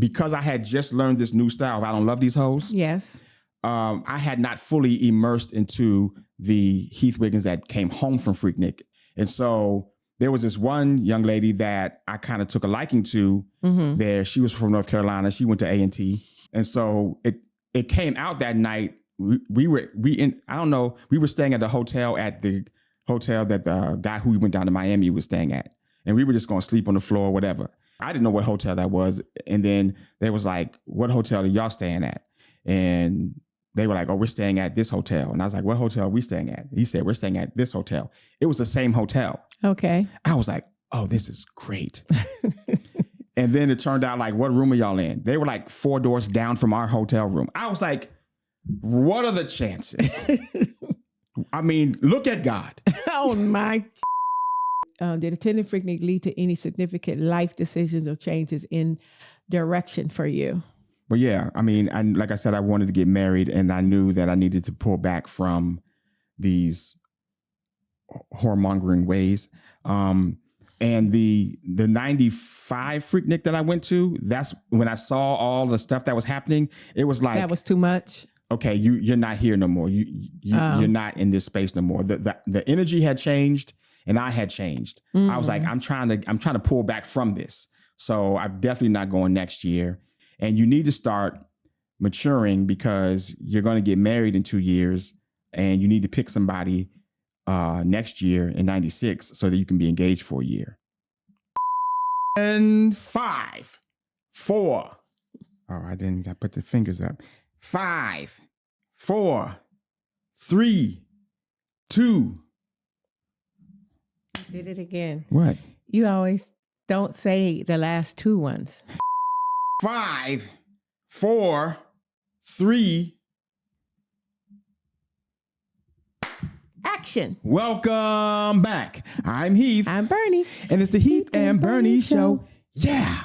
because I had just learned this new style of I don't love these hoes. Yes. I had not fully immersed into the Heath Wiggins that came home from Freaknik. And so there was this one young lady that I kind of took a liking to there. She was from North Carolina. She went to A&T. And so it came out that night. We were staying at the hotel that the guy who we went down to Miami was staying at. And we were just going to sleep on the floor or whatever. I didn't know what hotel that was. And then they was like, what hotel are y'all staying at? And they were like, oh, we're staying at this hotel. And I was like, what hotel are we staying at? He said, we're staying at this hotel. It was the same hotel. Okay. I was like, oh, this is great. And then it turned out like, what room are y'all in? They were like 4 doors down from our hotel room. I was like, what are the chances? I mean, look at God. Oh, my. Did attending Freaknik lead to any significant life decisions or changes in direction for you? Well, yeah. I mean, like I said, I wanted to get married, and I knew that I needed to pull back from these whoremongering ways. And the 95 Freaknik that I went to, that's when I saw all the stuff that was happening. It was like, that was too much. Okay, you're not here no more. You're not in this space no more. The energy had changed, and I had changed. I was like, I'm trying to pull back from this. So I'm definitely not going next year. And you need to start maturing because you're going to get married in 2 years, and you need to pick somebody next year in 96 so that you can be engaged for a year. And 5, 4. Oh, I put the fingers up. 5, 4, 3, 2. Did it again. What? You always don't say the last 2 ones. 5, 4, 3. Action. Welcome back. I'm Heath. I'm Bernie. And it's the Heath and Bernie Show. Yeah.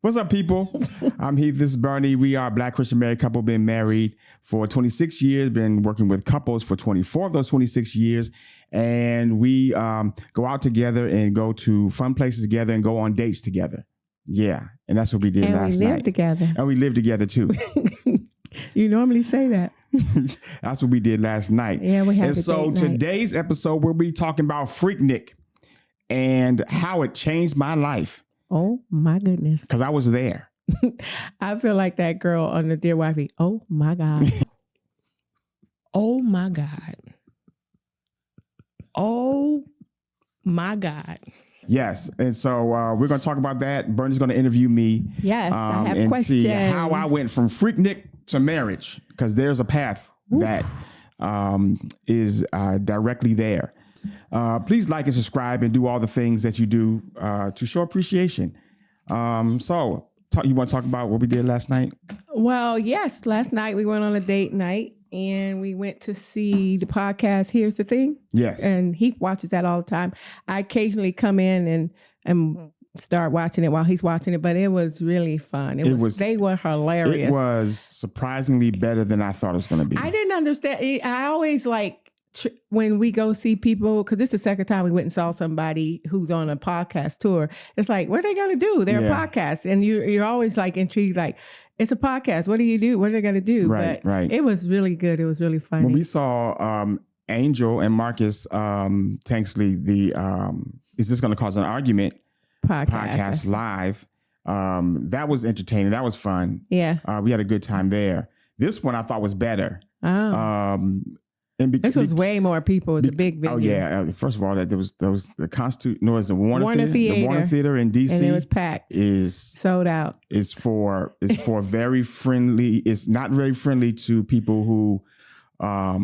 What's up, people? I'm Heath. This is Bernie. We are a Black Christian married couple, been married for 26 years, been working with couples for 24 of those 26 years. And we go out together and go to fun places together and go on dates together. Yeah. And that's what we did last night. And we live together. And we live together, too. You normally say that. That's what we did last night. Yeah, we had And so today's episode, we'll be talking about Freaknik and how it changed my life. Oh, my goodness. Because I was there. I feel like that girl on the Dear Wifey. Oh, my God. Oh, my God. Oh, my God. Yes. And so we're going to talk about that. Bernie's going to interview me. Yes, I have and questions. See how I went from Freaknik to marriage. Because there's a path that is directly there. Please like and subscribe and do all the things that you do to show appreciation. You want to talk about what we did last night? Well, yes. Last night we went on a date night and we went to see the podcast, Here's the Thing. Yes. And he watches that all the time. I occasionally come in and start watching it while he's watching it, but it was really fun. They were hilarious. It was surprisingly better than I thought it was going to be. I didn't understand. I always when we go see people, because this is the second time we went and saw somebody who's on a podcast tour. It's like, what are they going to do? They're a podcast. And you're always like intrigued, like, it's a podcast. What do you do? What are they going to do? Right. It was really good. It was really funny. When we saw Angel and Marcus Tanksley, Is This Going to Cause an Argument? Podcast live. That was entertaining. That was fun. Yeah. We had a good time there. This one I thought was better. Oh. This was way more people. It's a big venue. Oh yeah! First of all, there was the Warner Theater. The Warner Theater in DC, and it was packed. Is sold out. It's for very friendly. It's not very friendly to people who are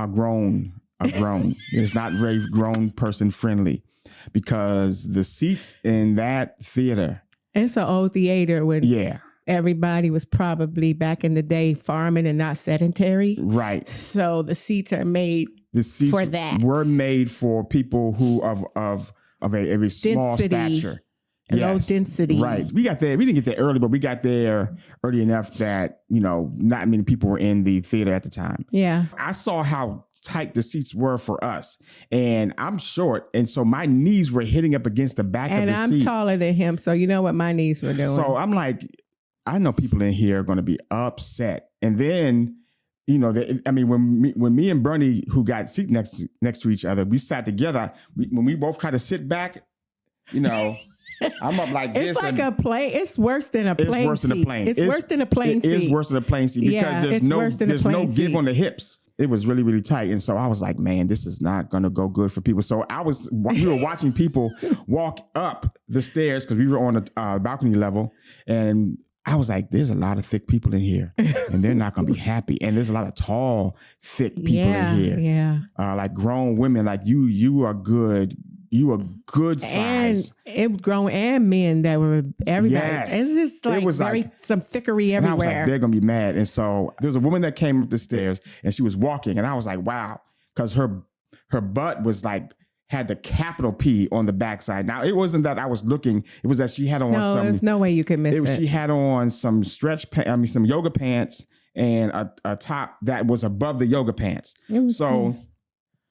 grown. It's not very grown person friendly because the seats in that theater. It's an old theater when everybody was probably back in the day farming and not sedentary. Right. So the seats are made for that. Were made for people who of a very small stature. low density. Right. We got there. We didn't get there early, but we got there early enough that, not many people were in the theater at the time. Yeah. I saw how tight the seats were for us, and I'm short. And so my knees were hitting up against the back of the seat. And I'm taller than him. So you know what my knees were doing. So I'm like, I know people in here are going to be upset. And then, when me and Bernie, who got seat next to each other, we sat together. When we both tried to sit back, I'm up like this. It's like a plane. It's worse than a plane. It's worse than a plane. It's worse than a plane seat. It is worse than a plane seat because there's no give on the hips. It was really, really tight. And so I was like, man, this is not going to go good for people. So we were watching people walk up the stairs because we were on a balcony level. And I was like, there's a lot of thick people in here and they're not going to be happy. And there's a lot of tall, thick people in here. Yeah. Like grown women, like you are good. You are good size. And it was grown and men that were everybody. Yes. It's just like some thickery everywhere. And I was like, they're going to be mad. And so there was a woman that came up the stairs and she was walking. And I was like, wow. Because her butt was like, had the capital P on the backside. Now, it wasn't that I was looking. It was that she had on there's no way you could miss it. She had on some some yoga pants and a top that was above the yoga pants.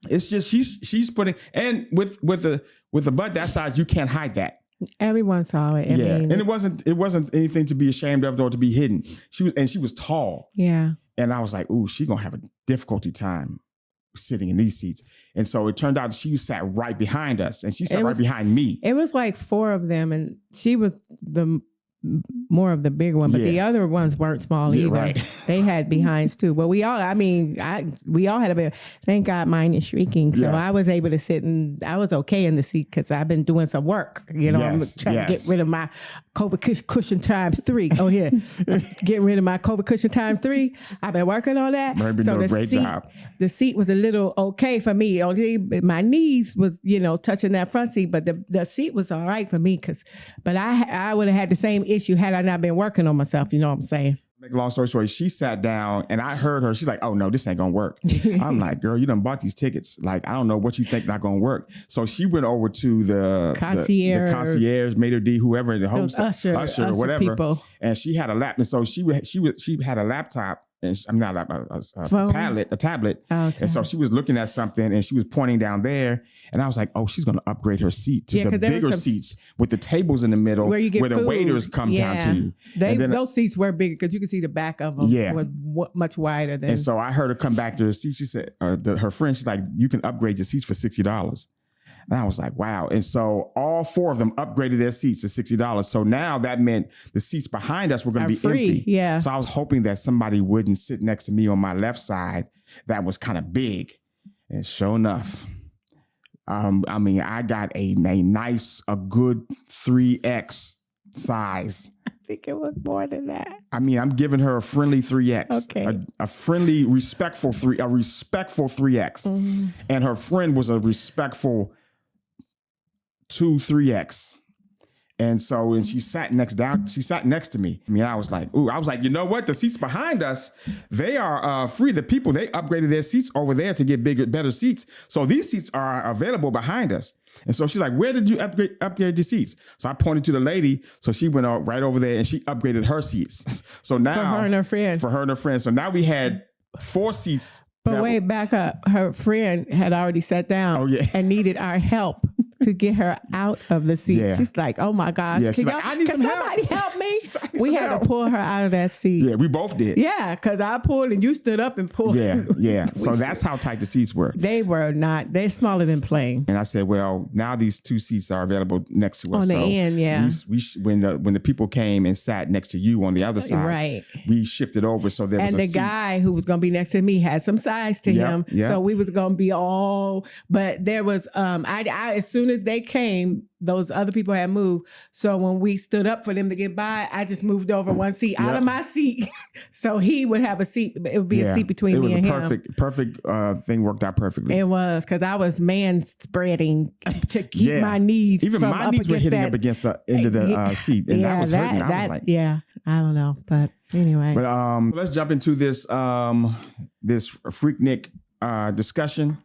It's just she's putting, and with the butt that size, you can't hide that. Everyone saw it. And it wasn't anything to be ashamed of or to be hidden. She was tall. Yeah. And I was like, ooh, she's gonna have a difficulty time sitting in these seats. And so it turned out she sat right behind us, and she sat right behind me. It was like 4 of them, and she was more of the bigger one, but the other ones weren't small either. Right. They had behinds too. But we all had a bit. Thank God mine is shrieking. So I was able to sit, and I was okay in the seat because I've been doing some work. I'm trying to get rid of my COVID cushion times 3. Oh, yeah. Getting rid of my COVID cushion times 3. I've been working on that. Been doing a great job. The seat was a little okay for me. Only my knees was, touching that front seat, but the seat was all right for me but I would have had the same issue had I not been working on myself. You know what I'm saying? Make a long story short, she sat down and I heard her. She's like, oh, no, this ain't going to work. I'm like, girl, you done bought these tickets. Like, I don't know what you think not going to work. So she went over to the concierge, Mater D, whoever, the host, usher or whatever. People. And she had a laptop. And so she had a laptop. And I'm not a tablet. And so she was looking at something and she was pointing down there. And I was like, oh, she's going to upgrade her seat to the bigger seats with the tables in the middle where the waiters come down to you. Those seats were bigger because you could see the back of them. Yeah. Were much wider than. And so I heard her come back to her seat. She said, her friend, she's like, you can upgrade your seats for $60. And I was like, wow. And so all 4 of them upgraded their seats to $60. So now that meant the seats behind us were going to be free. Empty. Yeah. So I was hoping that somebody wouldn't sit next to me on my left side that was kind of big. And sure enough, I got a good 3X size. I think it was more than that. I'm giving her a friendly 3X. Okay. A friendly, respectful 3X. Mm-hmm. And her friend was a respectful 3X. And so, she sat next to me. I was like, you know what? The seats behind us, they are free. The people, they upgraded their seats over there to get better seats. So these seats are available behind us. And so she's like, where did you upgrade the seats? So I pointed to the lady. So she went right over there and she upgraded her seats. So now. For her and her friend. So now we had 4 seats. But wait, back up. Her friend had already sat down and needed our help to get her out of the seat. Yeah. She's like, oh my gosh. Yeah, can somebody help me? We had to pull her out of that seat. Yeah, we both did. Yeah, because I pulled and you stood up and pulled. Yeah. So that's how tight the seats were. They're smaller than plane. And I said, well, now these 2 seats are available next to us. On the end, yeah. When the people came and sat next to you on the other side, right, we shifted over so there was a seat. And the guy who was going to be next to me had some size to him. Yep. So we was going to be but there was, I as soon as they came, those other people had moved. So when we stood up for them to get by, I just moved over one seat out of my seat. So he would have a seat. It would be a seat between me and him. It was a perfect thing, worked out perfectly. It was, because I was man spreading to keep my knees. Even from my knees were hitting up against the end of the seat. And that was hurting. I was like, I don't know. But anyway. But let's jump into this Freaknik discussion.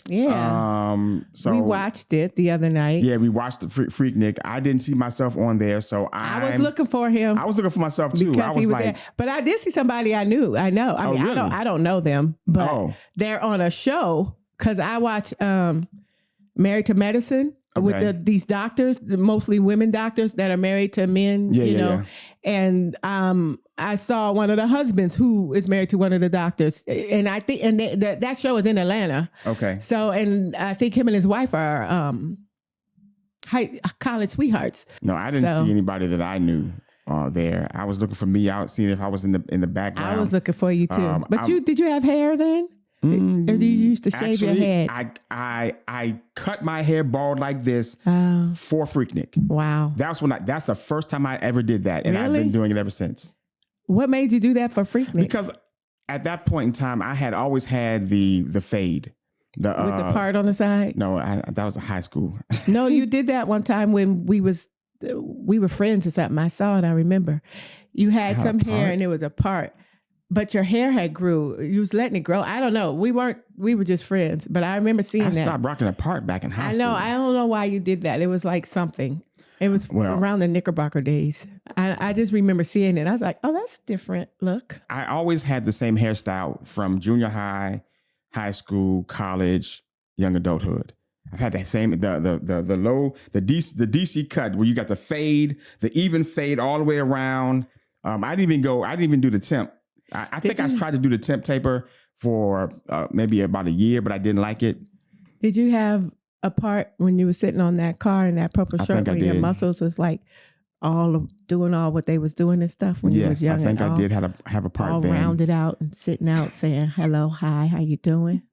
Yeah. So we watched it the other night. Yeah, we watched the Freaknik. I didn't see myself on there, so I was looking for him. I was looking for myself too. Because I was there. But I did see somebody I know. I mean, really? I don't know them, but they're on a show because I watch Married to Medicine with these doctors, mostly women doctors that are married to men, you know. And I saw one of the husbands who is married to one of the doctors, and I think that show is in Atlanta. Okay. So, and I think him and his wife are college sweethearts. No, I didn't see anybody that I knew there. I was looking for me out, seeing if I was in the background. I was looking for you too. But did you have hair then? Or did you used to shave your head? I cut my hair bald like this for Freaknik. Wow. That's the first time I ever did that. And I've been doing it ever since. What made you do that for Freaknik? Because at that point in time, I had always had the fade. With the part on the side? No, that was a high school. No, you did that one time when we were friends or something. I saw it. I remember. You had some hair and it was a part. But your hair had grew. You was letting it grow. I don't know. We were just friends. But I remember seeing that. I stopped rocking a part back in high school. I know. I don't know why you did that. It was like something. It was around the Knickerbocker days. I just remember seeing it. I was like, oh, that's a different look. I always had the same hairstyle from junior high, high school, college, young adulthood. I've had that same the low, the DC cut where you got the fade, the even fade all the way around. I didn't even do the temp. I think I tried to do the temp taper for maybe about a year, but I didn't like it. Did you have a part when you were sitting on that car in that purple shirt where your muscles was like doing all what they was doing and stuff when you was young? Yes, I think I did have a part all then. Rounded out and sitting out saying, hello, hi, how you doing?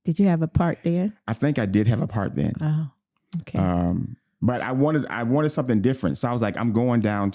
Did you have a part then? I think I did have a part then. Oh, okay. But I wanted something different. So I was like, I'm going down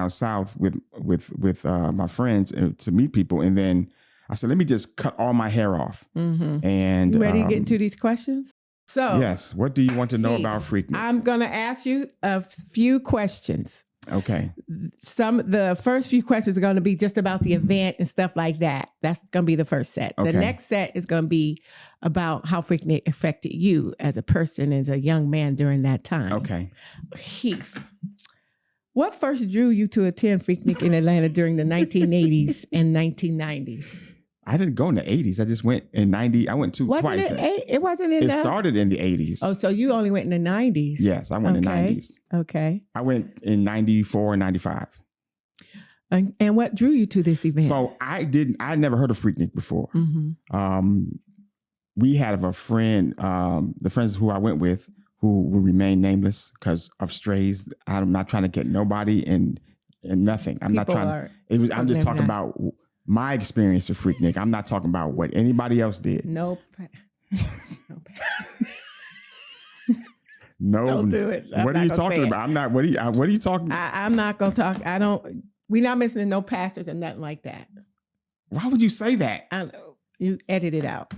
south with my friends to meet people. And then I said, let me just cut all my hair off. Mm-hmm. And you ready to get into these questions? So yes. What do you want to know about Freaknik? I'm going to ask you a few questions. Okay. The first few questions are going to be just about the event and stuff like that. That's going to be the first set. Okay. The next set is going to be about how Freaknik affected you as a person, as a young man during that time. Okay. Heath, what first drew you to attend Freaknik in Atlanta during the 1980s and 1990s? I didn't go in the 80s. I just went in 90. I went twice. It wasn't in It started in the 80s. Oh, so you only went in the 90s? Yes, I went in the 90s. Okay. I went in 94 and 95. And what drew you to this event? So I never heard of Freaknik before. Mm-hmm. We had a friend, the friends who I went with, who will remain nameless because of strays. I'm not trying to get nobody and nothing. I'm just talking about my experience with Freaknik. I'm not talking about what anybody else did. Nope. No. Don't do it. What are you talking about? I'm not. What are you talking? I'm not gonna talk. We're not mentioning no pastors or nothing like that. Why would you say that? I know. You edit it out.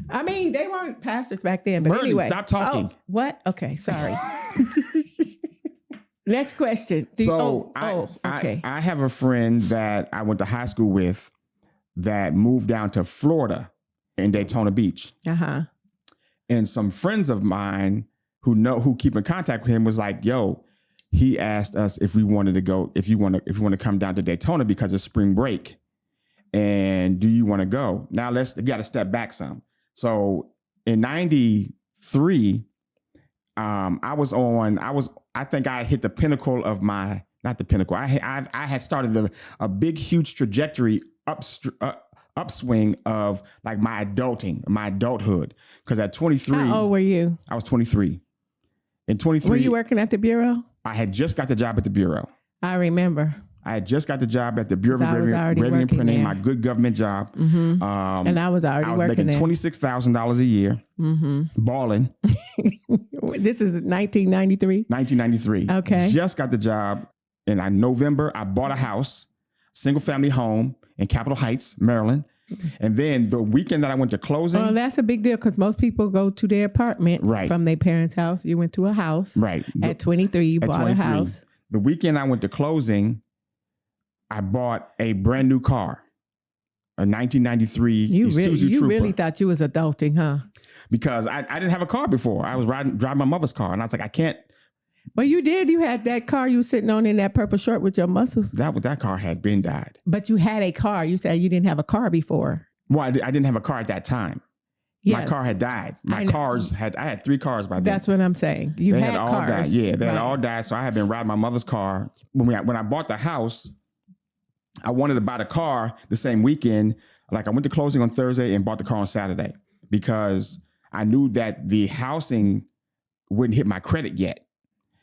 I mean, they weren't pastors back then, but Merlin, anyway. Stop talking. Oh, what? Okay, sorry. Next question. Okay. I have a friend that I went to high school with that moved down to Florida in Daytona Beach. Uh-huh. And some friends of mine who keep in contact with him was like, yo, he asked us if we wanted to go, if you want to come down to Daytona because it's spring break. And do you want to go? Now you got to step back some. So in 93, I think I hit the pinnacle of my, not the pinnacle. I had started a big, huge trajectory upswing of like my adulthood. Because at 23, how old were you? I was 23. In 23, were you working at the Bureau? I had just got the job at the Bureau. I remember. I had just got the job at the Bureau of Revenue and Printing, my good government job. Mm-hmm. And I was already working there. I was making $26,000 a year, balling. This is 1993? 1993. Okay. Just got the job. And in November, I bought a house, single family home in Capitol Heights, Maryland. And then the weekend that I went to closing. Well, that's a big deal because most people go to their apartment from their parents' house. You went to a house. Right. At 23, you bought a house. The weekend I went to closing, I bought a brand new car. a 1993 Isuzu You Trooper. really thought you was adulting, huh? Because I didn't have a car before. I was driving my mother's car, and I was like, I can't. Well, you did. You had that car you were sitting on in that purple short with your muscles. That car had been died. But you had a car. You said you didn't have a car before. Well, I didn't have a car at that time. Yes. My car had died. I had 3 cars by then. That's what I'm saying. You They had all cars. died. Yeah, they had all died. So I had been riding my mother's car. When I bought the house, I wanted to buy the car the same weekend. Like I went to closing on Thursday and bought the car on Saturday because I knew that the housing wouldn't hit my credit yet.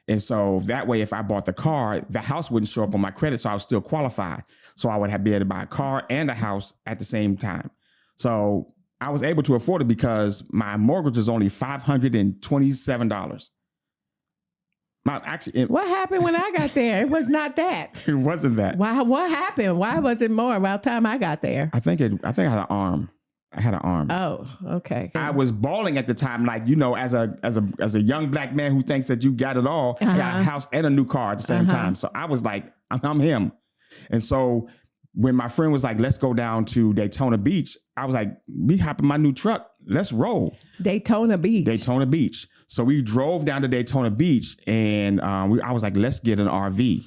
And so that way, if I bought the car, the house wouldn't show up on my credit. So I was still qualified. So I would have been able to buy a car and a house at the same time. So I was able to afford it because my mortgage was only $527. What happened when I got there? It was not that. It wasn't that. Why? What happened? Why was it more by the time I got there? I think I had an arm. I had an arm. Oh, okay. I was bawling at the time, like, as a young black man who thinks that you got it all, I got a house and a new car at the same time. So I was like, I'm him. And so when my friend was like, let's go down to Daytona Beach, I was like, we hop in my new truck. Let's roll. Daytona Beach. So we drove down to Daytona Beach, and I was like, let's get an RV.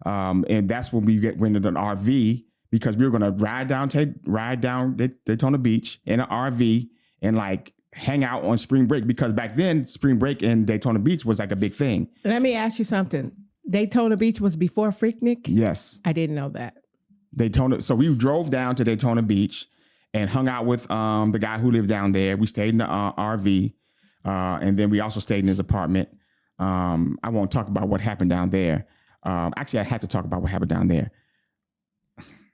And that's when we rented an RV because we were going to ride down Daytona Beach in an RV and like hang out on spring break, because back then spring break in Daytona Beach was like a big thing. Let me ask you something. Daytona Beach was before Freaknik? Yes. I didn't know that. Daytona. So we drove down to Daytona Beach and hung out with the guy who lived down there. We stayed in the RV. And then we also stayed in his apartment. I won't talk about what happened down there. Actually, I had to talk about what happened down there.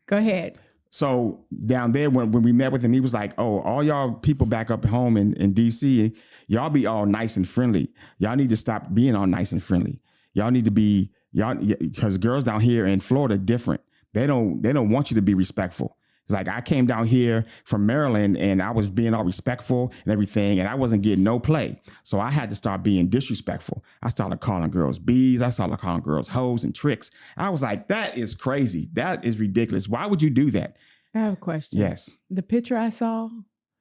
Go ahead. So down there, when we met with him, he was like, oh, all y'all people back up home in D.C., y'all be all nice and friendly. Y'all need to stop being all nice and friendly. Y'all need to be, because girls down here in Florida are different. They don't want you to be respectful. It's like I came down here from Maryland and I was being all respectful and everything, and I wasn't getting no play. So I had to start being disrespectful. I started calling girls bees. I started calling girls hoes and tricks. I was like, that is crazy. That is ridiculous. Why would you do that? I have a question. Yes. The picture I saw.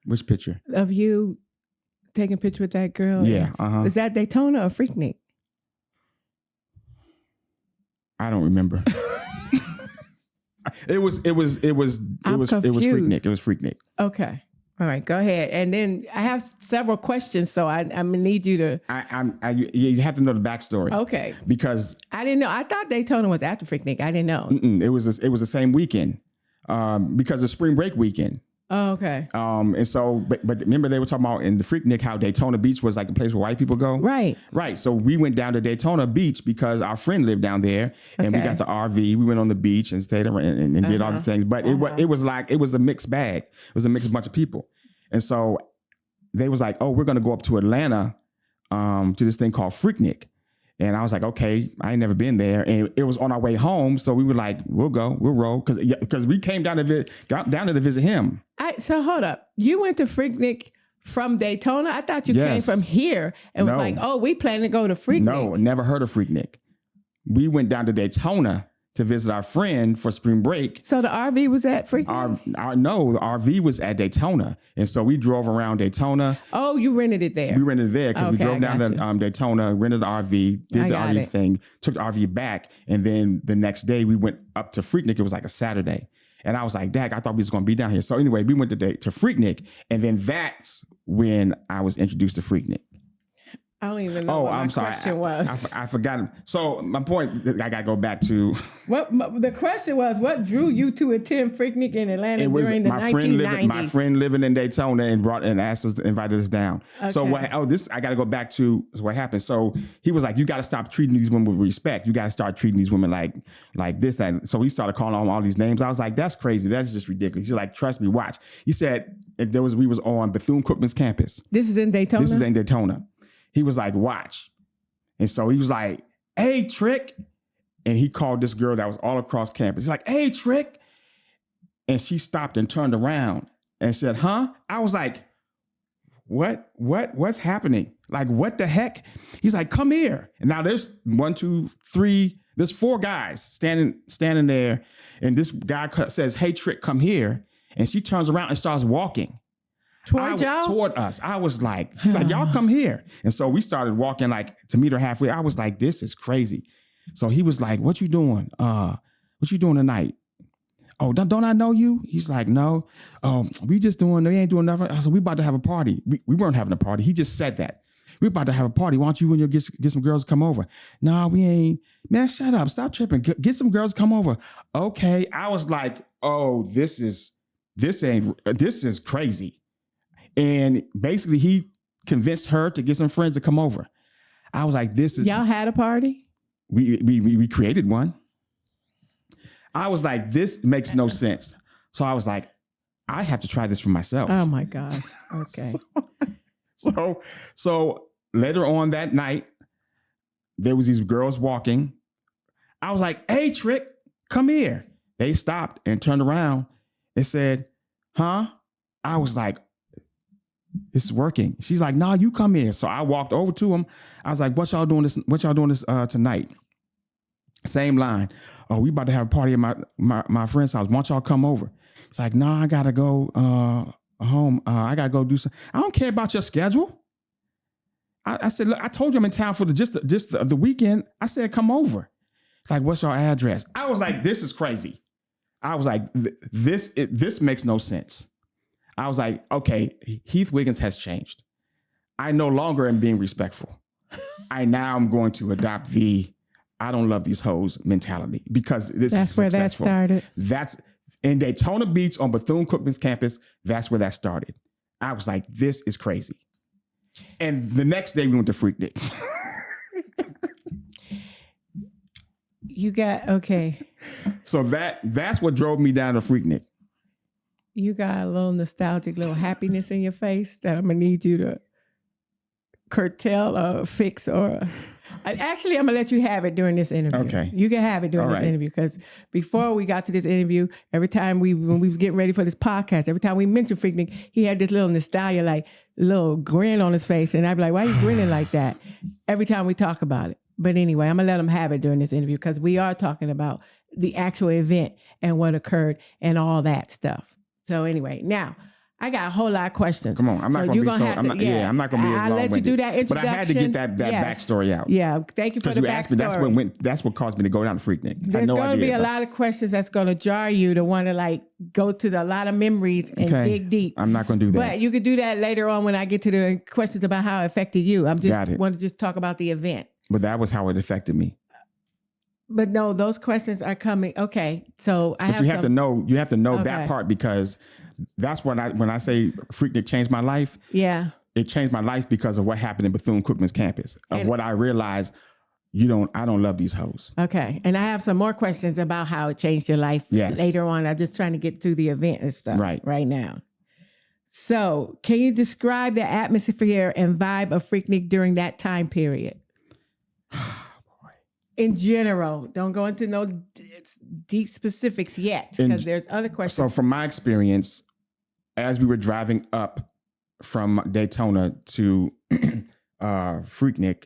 Which picture? Of you taking a picture with that girl. Yeah. Is that Daytona or Freaknik? I don't remember. It was Freaknik. It was Freaknik. Okay. All right. Go ahead. And then I have several questions, so I'm gonna need you to. You have to know the backstory. Okay. Because I didn't know. I thought Daytona was after Freaknik. I didn't know. It was the same weekend, because of spring break weekend. Oh, okay. And so, but remember they were talking about in the Freaknik how Daytona Beach was like the place where white people go. Right. Right. So we went down to Daytona Beach because our friend lived down there, and we got the RV. We went on the beach and stayed around and did all the things. But it was a mixed bag. It was a mixed bunch of people. And so they was like, oh, we're going to go up to Atlanta to this thing called Freaknik. And I was like, okay, I ain't never been there. And it was on our way home. So we were like, we'll roll. Because we came down to visit him. So hold up. You went to Freaknik from Daytona? I thought you came from here and was like, oh, we plan to go to Freaknik. No, never heard of Freaknik. We went down to Daytona to visit our friend for spring break. So the RV was at Freaknik? No, the RV was at Daytona. And so we drove around Daytona. Oh, you rented it there? We rented it there because we drove down to Daytona, rented the RV, did the RV thing, took the RV back. And then the next day we went up to Freaknik. It was like a Saturday. And I was like, Dag, I thought we was going to be down here. So anyway, we went to Freaknik. And then that's when I was introduced to Freaknik. I don't even know what my question was. I forgot. So my point, I got to go back to. The question was, what drew you to attend Freaknik in Atlanta during the 1990s? My friend living in Daytona and asked us, invited us down. Okay. So I got to go back to what happened. So he was like, you got to stop treating these women with respect. You got to start treating these women like this, that. So he started calling them all these names. I was like, that's crazy. That's just ridiculous. He's like, trust me, watch. He said, we was on Bethune-Cookman's campus. This is in Daytona? This is in Daytona. He was like, watch. And so he was like, hey, Trick. And he called this girl that was all across campus. He's like, hey, Trick. And she stopped and turned around and said, huh? I was like, what's happening? Like, what the heck? He's like, come here. And now there's 1, 2, 3, there's 4 guys standing there. And this guy says, hey, Trick, come here. And she turns around and starts walking. Toward y'all? Toward us. I was like, she's like, y'all come here. And so we started walking like to meet her halfway. I was like, this is crazy. So he was like, what you doing? What you doing tonight? Oh, don't I know you? He's like, no. We ain't doing nothing. I said, we about to have a party. We weren't having a party. He just said that. We're about to have a party. Why don't you and your get some girls to come over? No, we ain't. Man, shut up. Stop tripping. Get some girls to come over. Okay. I was like, oh, this is crazy. And basically he convinced her to get some friends to come over. I was like, y'all had a party? We created one. I was like, this makes no sense. So I was like, I have to try this for myself. Oh my God. Okay. So later on that night, there was these girls walking. I was like, hey, Trick, come here. They stopped and turned around and said, huh? I was like, it's working. She's like, nah, you come here. So I walked over to him. I was like, what y'all doing this tonight? Same line. Oh, we about to have a party at my friend's house. Why don't y'all come over? It's like, nah, I gotta go home. I gotta go do something. I don't care about your schedule. I said, look, I told you I'm in town for just the weekend. I said, come over. It's like, what's your address? I was like, this is crazy. I was like, this makes no sense. I was like, okay, Heath Wiggins has changed. I no longer am being respectful. I now am going to adopt the I don't love these hoes mentality because that's is where successful. That started. That's in Daytona Beach on Bethune-Cookman's campus. That's where that started. I was like, this is crazy. And the next day we went to Freaknik. You got, okay. So that's what drove me down to Freaknik. You got a little nostalgic, little happiness in your face that I'm going to need you to curtail or fix or... Actually, I'm going to let you have it during this interview. Okay. You can have it during this interview because before we got to this interview, every time when we was getting ready for this podcast, every time we mentioned Freaknik, he had this little nostalgia, like little grin on his face. And I'd be like, why are you grinning like that? Every time we talk about it. But anyway, I'm going to let him have it during this interview because we are talking about the actual event and what occurred and all that stuff. So anyway, now... I got a whole lot of questions. Come on, I'm not going to be so. I'm not going to be as I'll let you do that introduction. But I had to get that backstory out. Yeah, thank you for the backstory. That's what caused me to go down to Freaknik. There's going to be a lot of questions that's going to jar you to want to like go to a lot of memories and dig deep. I'm not going to do that. But you could do that later on when I get to the questions about how it affected you. Want to just talk about the event. But that was how it affected me. But no, those questions are coming. Okay, so you have to know that part because that's when I say Freaknik changed my life. Yeah, it changed my life because of what happened in Bethune-Cookman's campus. What I realized, I don't love these hoes. Okay, and I have some more questions about how it changed your life later on. I'm just trying to get through the event and stuff right now. So, can you describe the atmosphere and vibe of Freaknik during that time period? In general, don't go into no deep specifics yet because there's other questions. So from my experience, as we were driving up from Daytona to Freaknik,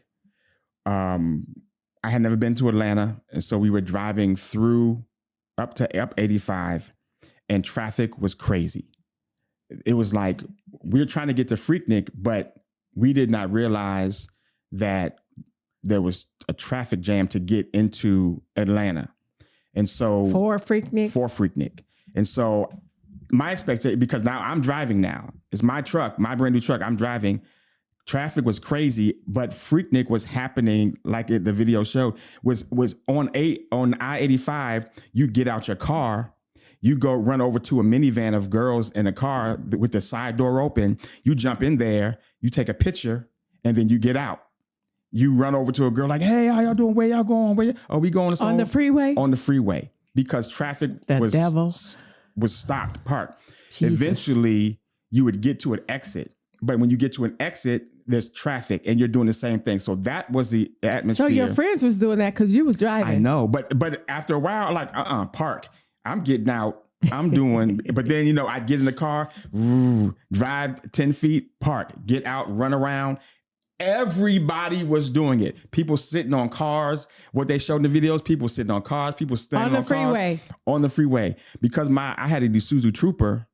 I had never been to Atlanta. And so we were driving up 85 and traffic was crazy. It was like we were trying to get to Freaknik, but we did not realize that there was a traffic jam to get into Atlanta. And so for Freaknik. And so my expectation, because now I'm driving now, it's my truck, my brand new truck, I'm driving. Traffic was crazy, but Freaknik was happening like the video showed, was on I-85. You get out your car, you go run over to a minivan of girls in a car with the side door open. You jump in there, you take a picture, and then you get out. You run over to a girl like, hey, how y'all doing? Where y'all going? Where are we going? On the freeway? On the freeway. Because traffic was stopped, parked. Jesus. Eventually, you would get to an exit. But when you get to an exit, there's traffic and you're doing the same thing. So that was the atmosphere. So your friends was doing that because you was driving. I know. But after a while, like, park. I'm getting out. I'm doing, but then, I'd get in the car, drive 10 feet, park, get out, run around. Everybody was doing it. People sitting on cars. What they showed in the videos, people sitting on cars, people standing on the freeway. On the freeway. Because I had an Isuzu Trooper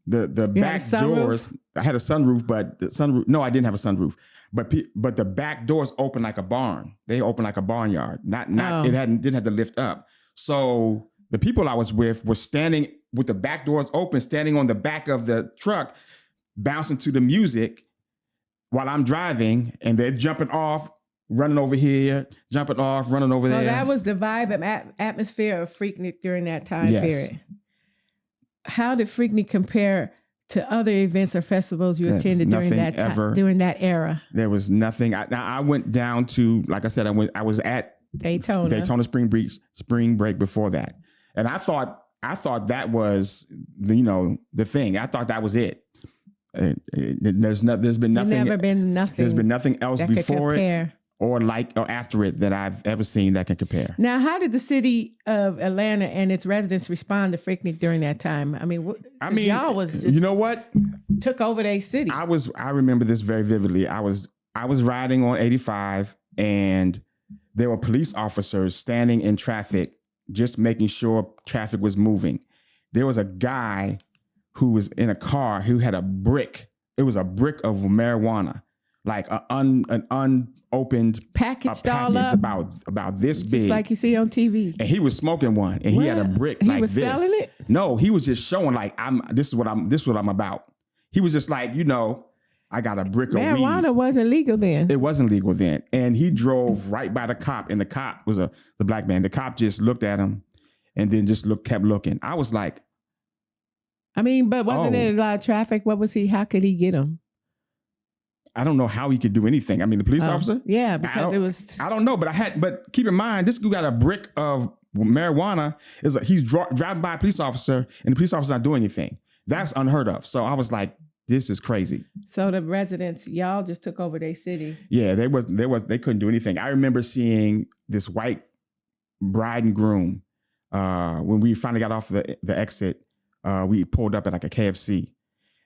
the back doors. I had a sunroof, but the sunroof. No, I didn't have a sunroof. But the back doors open like a barn. They open like a barnyard. It didn't have to lift up. So the people I was with were standing with the back doors open, standing on the back of the truck, bouncing to the music while I'm driving, and they're jumping off, running over here, jumping off, running over there. So that was the vibe and atmosphere of Freaknik during that time period. How did Freaknik compare to other events or festivals you attended during that time, during that era? There was nothing. I went down to, like I said, I was at Daytona spring break before that, and I thought that was the thing. I thought that was it. There's been nothing else before it or after it that I've ever seen that can compare. Now, how did the city of Atlanta and its residents respond to Freaknik during that time? I mean, y'all was just, you know what, took over their city. I remember this very vividly. I was riding on 85, and there were police officers standing in traffic, just making sure traffic was moving. There was a guy who was in a car who had a brick. It was a brick of marijuana, like an unopened packaged all up, about this big, just like you see on TV. And he was smoking one, and he had a brick like this. He was selling it? No, he was just showing like this is what I'm about. He was just like, I got a brick of weed. Marijuana wasn't legal then. It wasn't legal then, and he drove right by the cop, and the cop was the black man. The cop just looked at him, and then just kept looking. I was like, but wasn't there a lot of traffic? What was he? How could he get him? I don't know how he could do anything. The police officer? Yeah, because it was... I don't know, but keep in mind, this dude got a brick of marijuana. He's driving by a police officer, and the police officer's not doing anything. That's unheard of. So I was like, this is crazy. So the residents, y'all just took over their city. Yeah, they couldn't do anything. I remember seeing this white bride and groom when we finally got off the exit. We pulled up at like a KFC,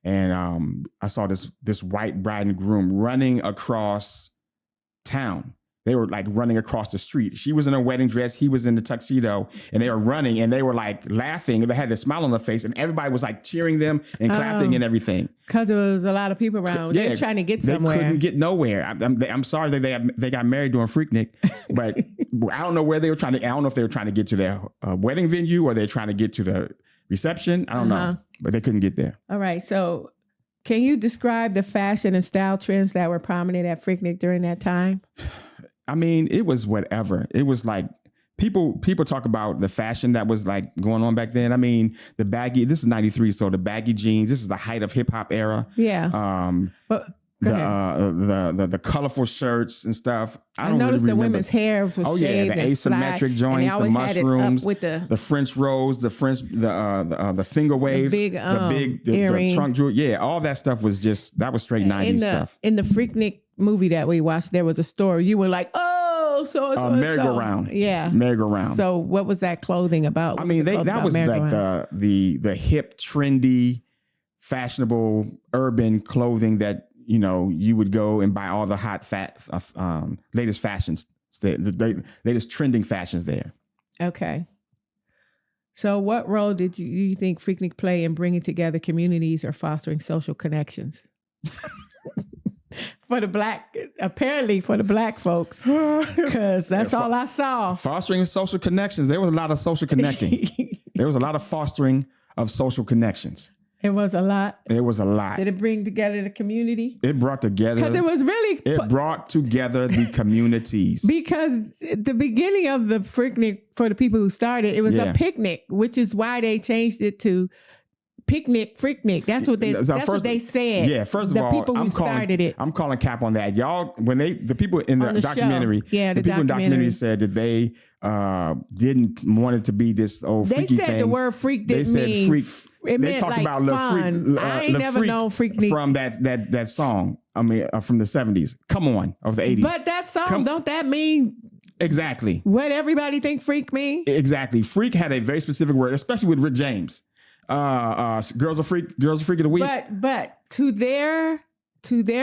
and I saw this white bride and groom running across town. They were like running across the street. She was in a wedding dress. He was in the tuxedo, and they were running, and they were like laughing. They had a smile on their face, and everybody was like cheering them and clapping and everything. Because there was a lot of people around. They were trying to get somewhere. They couldn't get nowhere. I'm sorry that they got married during Freaknik, but I don't know where they were trying to. I don't know if they were trying to get to their wedding venue or they're trying to get to the reception. I don't know, but they couldn't get there. All right, so can you describe the fashion and style trends that were prominent at Freaknik during that time? It was whatever. It was like people talk about the fashion that was like going on back then. The baggy, this is 93, so the baggy jeans, this is the height of hip hop era. Yeah. The colorful shirts and stuff. I noticed really the women's hair was shaved the asymmetric joints, the mushrooms, with the French rolls, the finger wave, the trunk jewelry. Yeah, all that stuff was that was straight 90s stuff. In the Freaknik movie that we watched, there was a store. You were like, so merry-go-round. Yeah, merry-go-round. So what was that clothing about? That was like the hip, trendy, fashionable, urban clothing that you would go and buy all the hot, latest fashions, the latest trending fashions there. Okay. So what role did you think Freaknik play in bringing together communities or fostering social connections? Apparently for the black folks, because that's all I saw. Fostering social connections. There was a lot of social connecting. There was a lot of fostering of social connections. It was a lot. It was a lot. Did it bring together the community? It brought together. Because it brought together the communities. Because the beginning of the Freaknik, for the people who started, it was a picnic, which is why they changed it to Picnic Freaknik. That's what they said. Yeah, first of all, the people who started it. I'm calling cap on that. Y'all, the people in the documentary, the people in the documentary said that they didn't want it to be this old freaky thing. They said the word freak didn't mean freak. It meant talked like about fun. I ain't never known Freaknik from that song. From the 70s. Come on, of the 80s. But that song, don't that mean exactly what everybody think freak mean? Exactly. Freak had a very specific word, especially with Rick James. Girls are freak of the week. But to their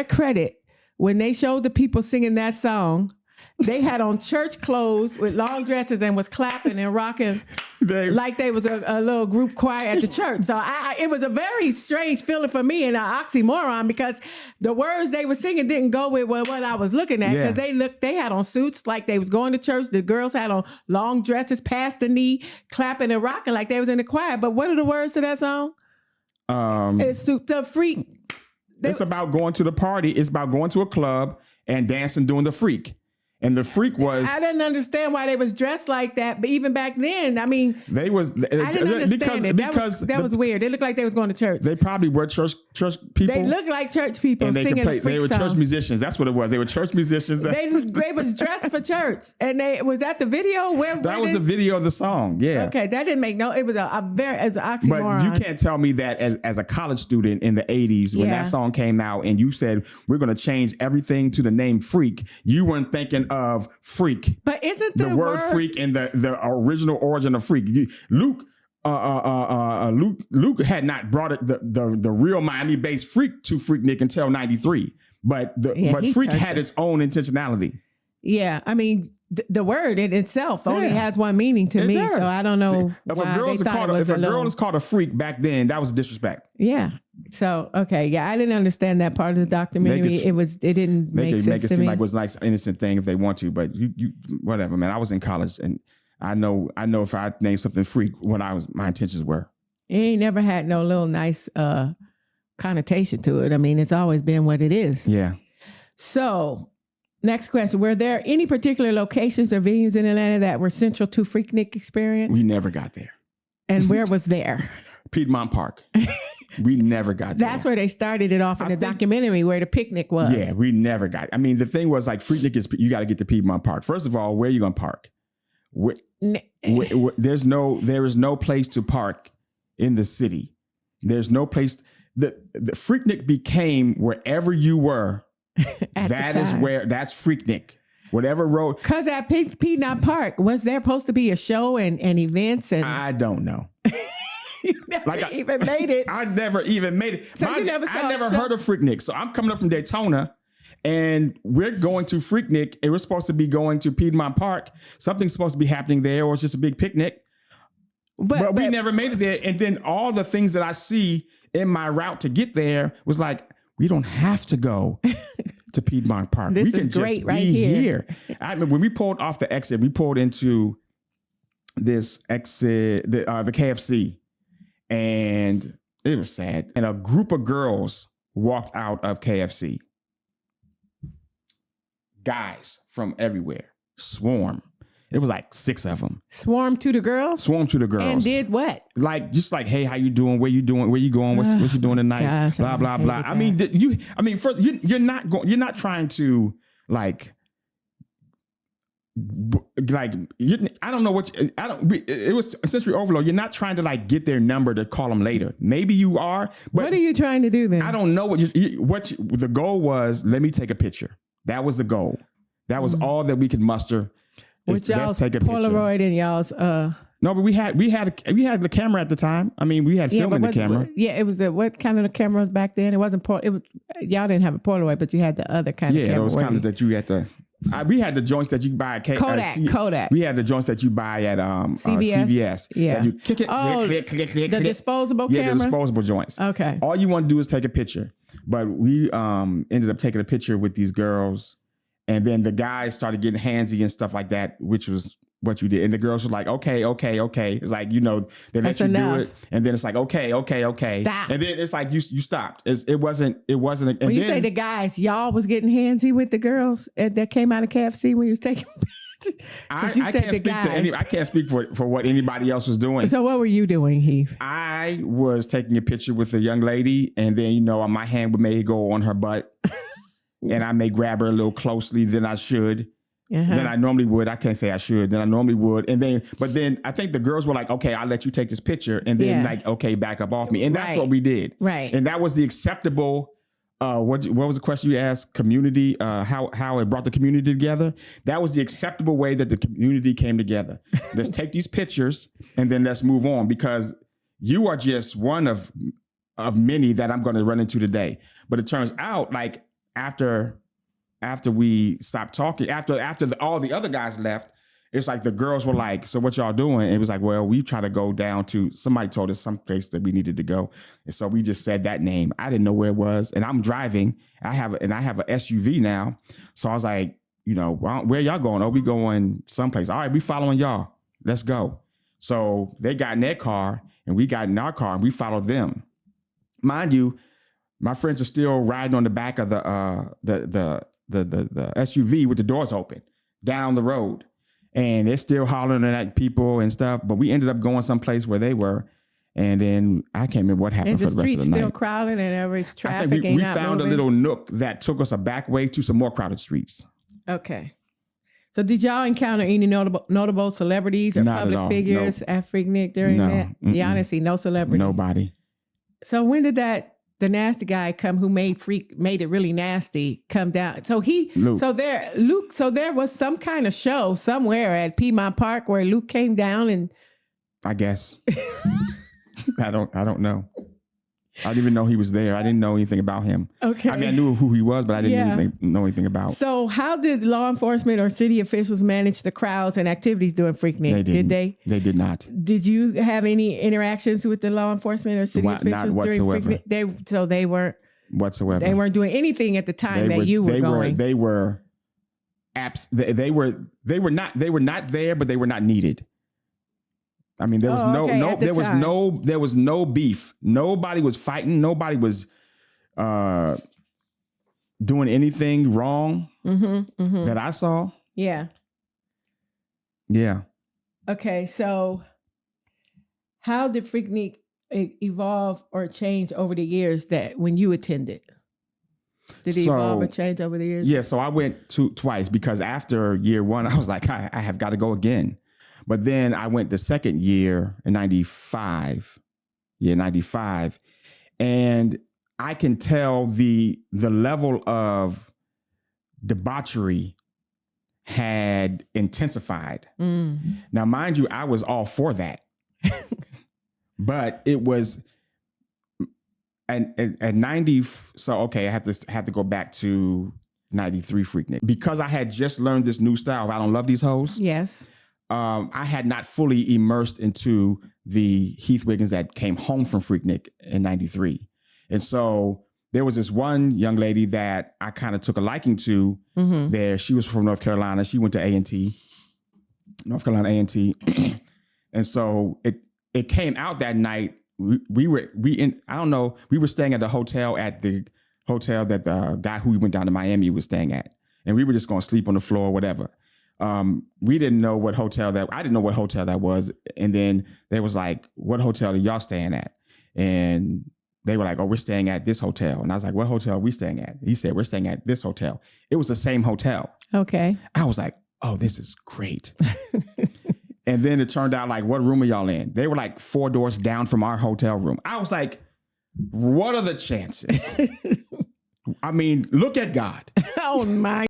credit, when they showed the people singing that song, They had on church clothes with long dresses and was clapping and rocking like they was a little group choir at the church. So it was a very strange feeling for me and an oxymoron because the words they were singing didn't go with what I was looking at because they had on suits like they was going to church. The girls had on long dresses past the knee, clapping and rocking like they was in the choir. But what are the words to that song? It's the freak. It's about going to the party. It's about going to a club and dancing, doing the freak. And the freak was... I didn't understand why they was dressed like that. But even back then, I mean... I didn't understand it. That was weird. They looked like they was going to church. They probably were church people. They looked like church people and singing they were songs. church musicians. That's what it was. They were church musicians. They was dressed for church. And was that the video? That was the video of the song. Yeah. Okay. That didn't make it was as an oxymoron. But you can't tell me that as a college student in the 80s when that song came out and you said, we're going to change everything to the name freak. You weren't thinking of freak. But isn't the word freak and the original origin of freak? Luke had not brought it the real Miami-based freak to Freaknik until '93, but freak had its own intentionality. Yeah, I mean the word in itself only has one meaning to me, so I don't know if a girl is called a freak back then, that was disrespect. Yeah. So I didn't understand that part of the documentary. It didn't make sense make it to seem me. like it was like an innocent thing if they want to, but you whatever, man. I was in college and I know if I named something freak, my intentions were. It ain't never had no little nice connotation to it. I mean, it's always been what it is. Yeah. So. Next question. Were there any particular locations or venues in Atlanta that were central to Freaknik experience? We never got there. And where was there? Piedmont Park. We never got there. That's where they started it off in the documentary where the picnic was. Yeah, we never got it. I mean, the thing was like Freaknik is, you got to get to Piedmont Park. First of all, where are you going to park? There is no place to park in the city. There's no place. The Freaknik became wherever you were. That's Freaknik. Whatever road. Because at Piedmont Park, was there supposed to be a show and events? And I don't know. You never even made it. I never even made it. So I never heard of Freaknik. So I'm coming up from Daytona and we're going to Freaknik and we're supposed to be going to Piedmont Park. Something's supposed to be happening there or it's just a big picnic. But we never made it there. And then all the things that I see in my route to get there was like, we don't have to go to Piedmont Park. This we can is great just right be here. I mean, when we pulled off the exit, we pulled into this exit, the KFC, and it was sad. And a group of girls walked out of KFC. Guys from everywhere, swarm. It was like 6 of them. Swarmed to the girls? Swarmed to the girls. And did what? Just like, hey, how you doing? Where you doing? Where you going? What you doing tonight? Gosh, blah, blah, blah. I mean, you're not trying to I don't know what, it was sensory overload. You're not trying to like get their number to call them later. Maybe you are. But what are you trying to do then? I don't know what the goal was. Let me take a picture. That was the goal. That was all that we could muster. With y'all's Polaroid and y'all's No, but we had the camera at the time. I mean, we had film in the camera. It was what kind of the cameras back then? It wasn't y'all didn't have a Polaroid, but you had the other kind of camera. Yeah, those kind of that you had to. We had the joints that you buy at Kodak. We had the joints that you buy at CVS. Yeah, you kick it. Click, the disposable camera. Yeah, the disposable joints. Okay. All you want to do is take a picture. But we ended up taking a picture with these girls. And then the guys started getting handsy and stuff like that, which was what you did. And the girls were like, okay. It's like, they let That's you enough. do it. And then it's like, okay. Stop. And then it's like, you stopped. It wasn't. And when you say the guys, y'all was getting handsy with the girls that came out of KFC when you was taking pictures. I can't speak for what anybody else was doing. So what were you doing, Heath? I was taking a picture with a young lady. And then, my hand may go on her butt. And I may grab her a little closely than I should. Than I normally would. I can't say I should. Than I normally would. But then I think the girls were like, okay, I'll let you take this picture. And then okay, back up off me. And that's what we did. Right. And that was the acceptable, what was the question you asked? Community, how it brought the community together. That was the acceptable way that the community came together. Let's take these pictures and then let's move on, because you are just one of many that I'm going to run into today. But it turns out like, after after we stopped talking, after all the other guys left, it's like the girls were like, so what y'all doing? And it was like, well, we try to go down to, somebody told us some place that we needed to go. And so we just said that name. I didn't know where it was. And I'm driving. I have an SUV now. So I was like, you know, where y'all going? Oh, we going someplace. All right, we following y'all. Let's go. So they got in their car and we got in our car and we followed them. Mind you, my friends are still riding on the back of the SUV with the doors open down the road. And they're still hollering at people and stuff. But we ended up going someplace where they were. And then I can't remember what happened for the rest of the night. Is the street still crowded and everybody's traffic? I think we found a little nook that took us a back way to some more crowded streets. Okay. So did y'all encounter any notable celebrities or public figures at Freaknik during that? Yeah, honestly, no celebrity. Nobody. So when did the nasty guy come who made it really nasty come down? So there was some kind of show somewhere at Piedmont Park where Luke came down and I guess. I don't know. I didn't even know he was there. I didn't know anything about him. Okay. I mean, I knew who he was, but I didn't know anything about. So how did law enforcement or city officials manage the crowds and activities during Freaknik? Did they? They did not. Did you have any interactions with the law enforcement or city officials during Freaknik? So they weren't whatsoever. They weren't doing anything at the time you were going. They were not there, but they were not needed. I mean, there was no beef. Nobody was fighting. Nobody was doing anything wrong that I saw. Yeah. Yeah. Okay, so how did Freaknik evolve or change over the years that when you attended? Did it evolve or change over the years? Yeah, so I went twice because after year one, I was like, I have got to go again. But then I went the second year in 95. Yeah, 95. And I can tell the level of debauchery had intensified. Now, mind you, I was all for that. But it was at 90. So, okay, I have to go back to 93 Freaknik. Because I had just learned this new style of I don't love these hoes. Yes. I had not fully immersed into the Heath Wiggins that came home from Freaknik in 93. And so there was this one young lady that I kind of took a liking to there. She was from North Carolina. She went to A&T, North Carolina A&T. And so it came out that night. We were staying at the hotel that the guy who we went down to Miami was staying at. And we were just going to sleep on the floor or whatever. We didn't know what hotel I didn't know what hotel that was. And then they was like, what hotel are y'all staying at? And they were like, oh, we're staying at this hotel. And I was like, what hotel are we staying at? He said, we're staying at this hotel. It was the same hotel. Okay. I was like, oh, this is great. And then it turned out like, what room are y'all in? They were like 4 doors down from our hotel room. I was like, what are the chances? I mean, look at God. Oh my.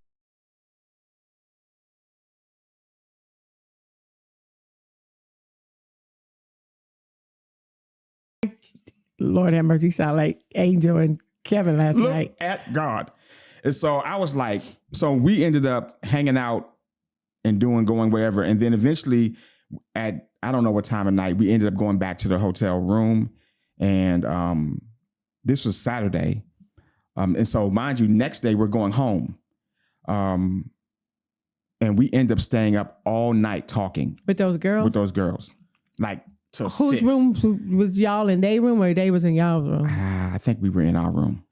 Lord have mercy, sound like Angel and Kevin last night. Look at God. And so I was like, so we ended up hanging out and going wherever. And then eventually at, I don't know what time of night, we ended up going back to the hotel room. And this was Saturday. And so mind you, next day we're going home. And we end up staying up all night talking. With those girls? Like, whose room was y'all in their room or they was in y'all's room? I think we were in our room.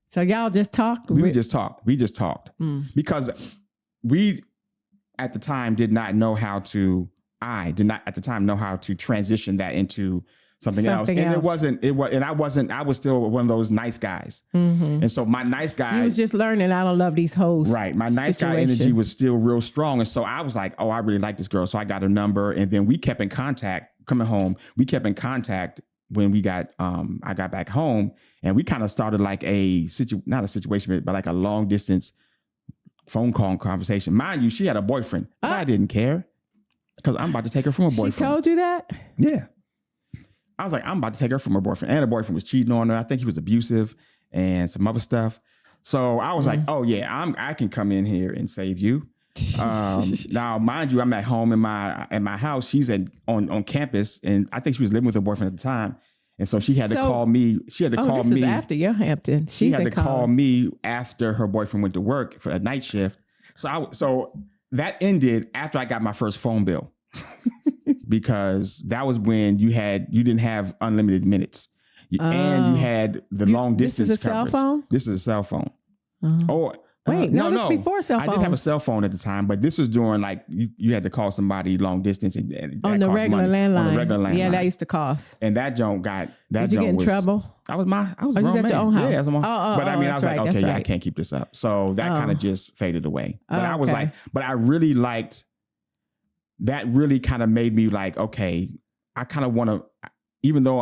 So y'all just talked? We just talked. Because we at the time did not know how to transition that into something else. And I was still one of those nice guys. And so my nice guy. He was just learning, I don't love these hoes. Right. My nice guy energy was still real strong. And so I was like, oh, I really like this girl. So I got her number. And then we kept in contact coming home. We kept in contact when we got, I got back home, and we kind of started like not a situation, but like a long distance phone call conversation. Mind you, she had a boyfriend. But I didn't care because I'm about to take her from a boyfriend. She told you that? Yeah. I was like, I'm about to take her from her boyfriend, and her boyfriend was cheating on her. I think he was abusive and some other stuff. So I was like, oh yeah, I can come in here and save you. Now, mind you, I'm at home in my house. She's on campus, and I think she was living with her boyfriend at the time. And so she had to call me. She had to call me. This is after your Hampton. She had to call me after her boyfriend went to work for a night shift. So that ended after I got my first phone bill. Because that was when you didn't have unlimited minutes. And you had the long distance This is a coverage. cell phone? This is a cell phone. Wait, no, this is before cell phones. I didn't have a cell phone at the time, but this was during like you had to call somebody long distance and on the regular landline. On the regular landline. Yeah, that used to cost. And that joint got Did you get in trouble? I was a you grown at man. your own house? Yeah, but I mean, I was like, okay, right. I can't keep this up. So that kind of just faded away. But I was like, but I really liked that. Really kind of made me like, okay, I kind of want to, even though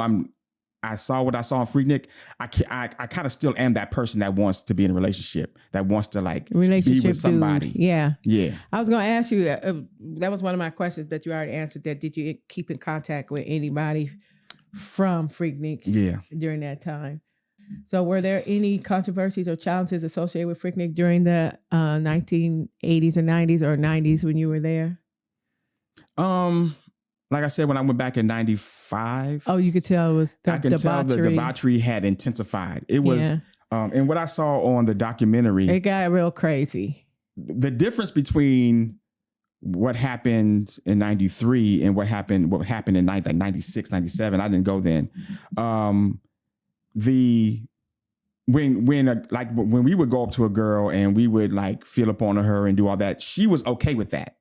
I saw what I saw in Freaknik, I kind of still am that person that wants to be in a relationship, that wants to like be with somebody. Dude. Yeah. Yeah. I was going to ask you, that was one of my questions that you already answered, that did you keep in contact with anybody from Freaknik during that time? So were there any controversies or challenges associated with Freaknik during the 1980s and 90s or 90s when you were there? Like I said, when I went back in 95. Oh, you could tell it was I can tell the debauchery had intensified. It was, and what I saw on the documentary. It got real crazy. The difference between what happened in 93 and what happened in 96, 97, I didn't go then. When we would go up to a girl and we would like feel up on her and do all that, she was okay with that.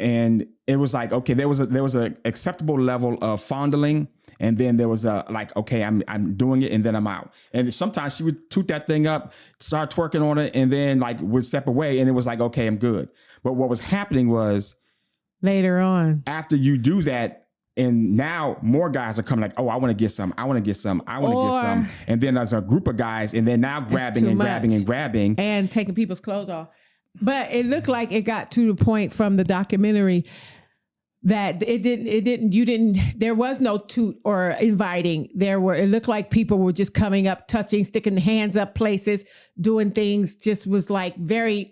And it was like, okay, there was a acceptable level of fondling, and then there was a like, okay, I'm doing it, and then I'm out. And sometimes she would toot that thing up, start twerking on it, and then like would step away, and it was like, okay, I'm good. But what was happening was later on, after you do that, and now more guys are coming like, oh, I want to get some, and then there's a group of guys, and they're now grabbing and taking people's clothes off. But it looked like it got to the point from the documentary that there was no toot or inviting. It looked like people were just coming up, touching, sticking hands up places, doing things, just was like very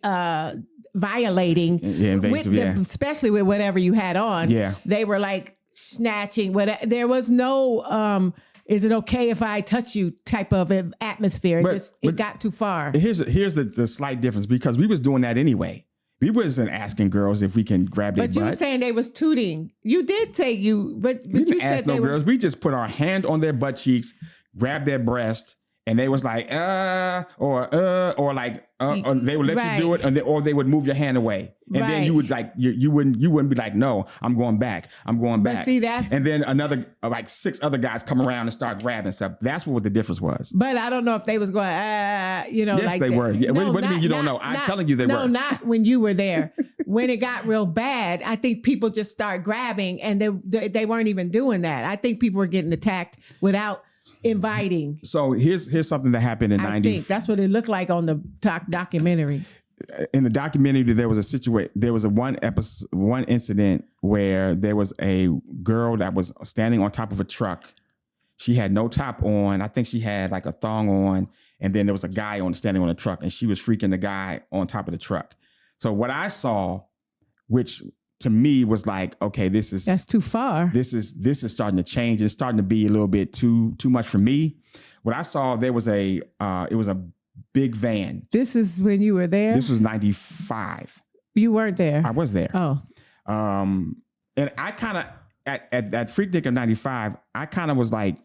violating. Yeah, invasive, especially with whatever you had on. Yeah. They were like snatching, there was no, is it okay if I touch you type of atmosphere. It got too far. Here's the slight difference, because we was doing that anyway. We wasn't asking girls if we can grab their butt. But you were saying they was tooting. You did say but we didn't you ask said no girls. We just put our hand on their butt cheeks, grabbed their breast, and they was like, or they would let you do it, or they would move your hand away. And then you would like, you wouldn't be like, no, I'm going back. But see, and then another, like 6 other guys come around and start grabbing stuff. That's what the difference was. But I don't know if they was going, yes, like they were. Yeah. No, what do you mean you don't know? I'm telling you they were. No, not when you were there. When it got real bad, I think people just start grabbing, and they weren't even doing that. I think people were getting attacked without inviting. So here's something that happened in 90. I think that's what it looked like on the documentary. In the documentary, there was one incident where there was a girl that was standing on top of a truck. She had no top on. I think she had like a thong on, and then there was a guy standing on the truck, and she was freaking the guy on top of the truck. So what I saw, which to me was like, okay, that's too far. This is starting to change. It's starting to be a little bit too much for me. What I saw, it was a big van. This is when you were there? This was 95. You weren't there? I was there. Oh. And I kind of, at Freaknik of 95, I kind of was like,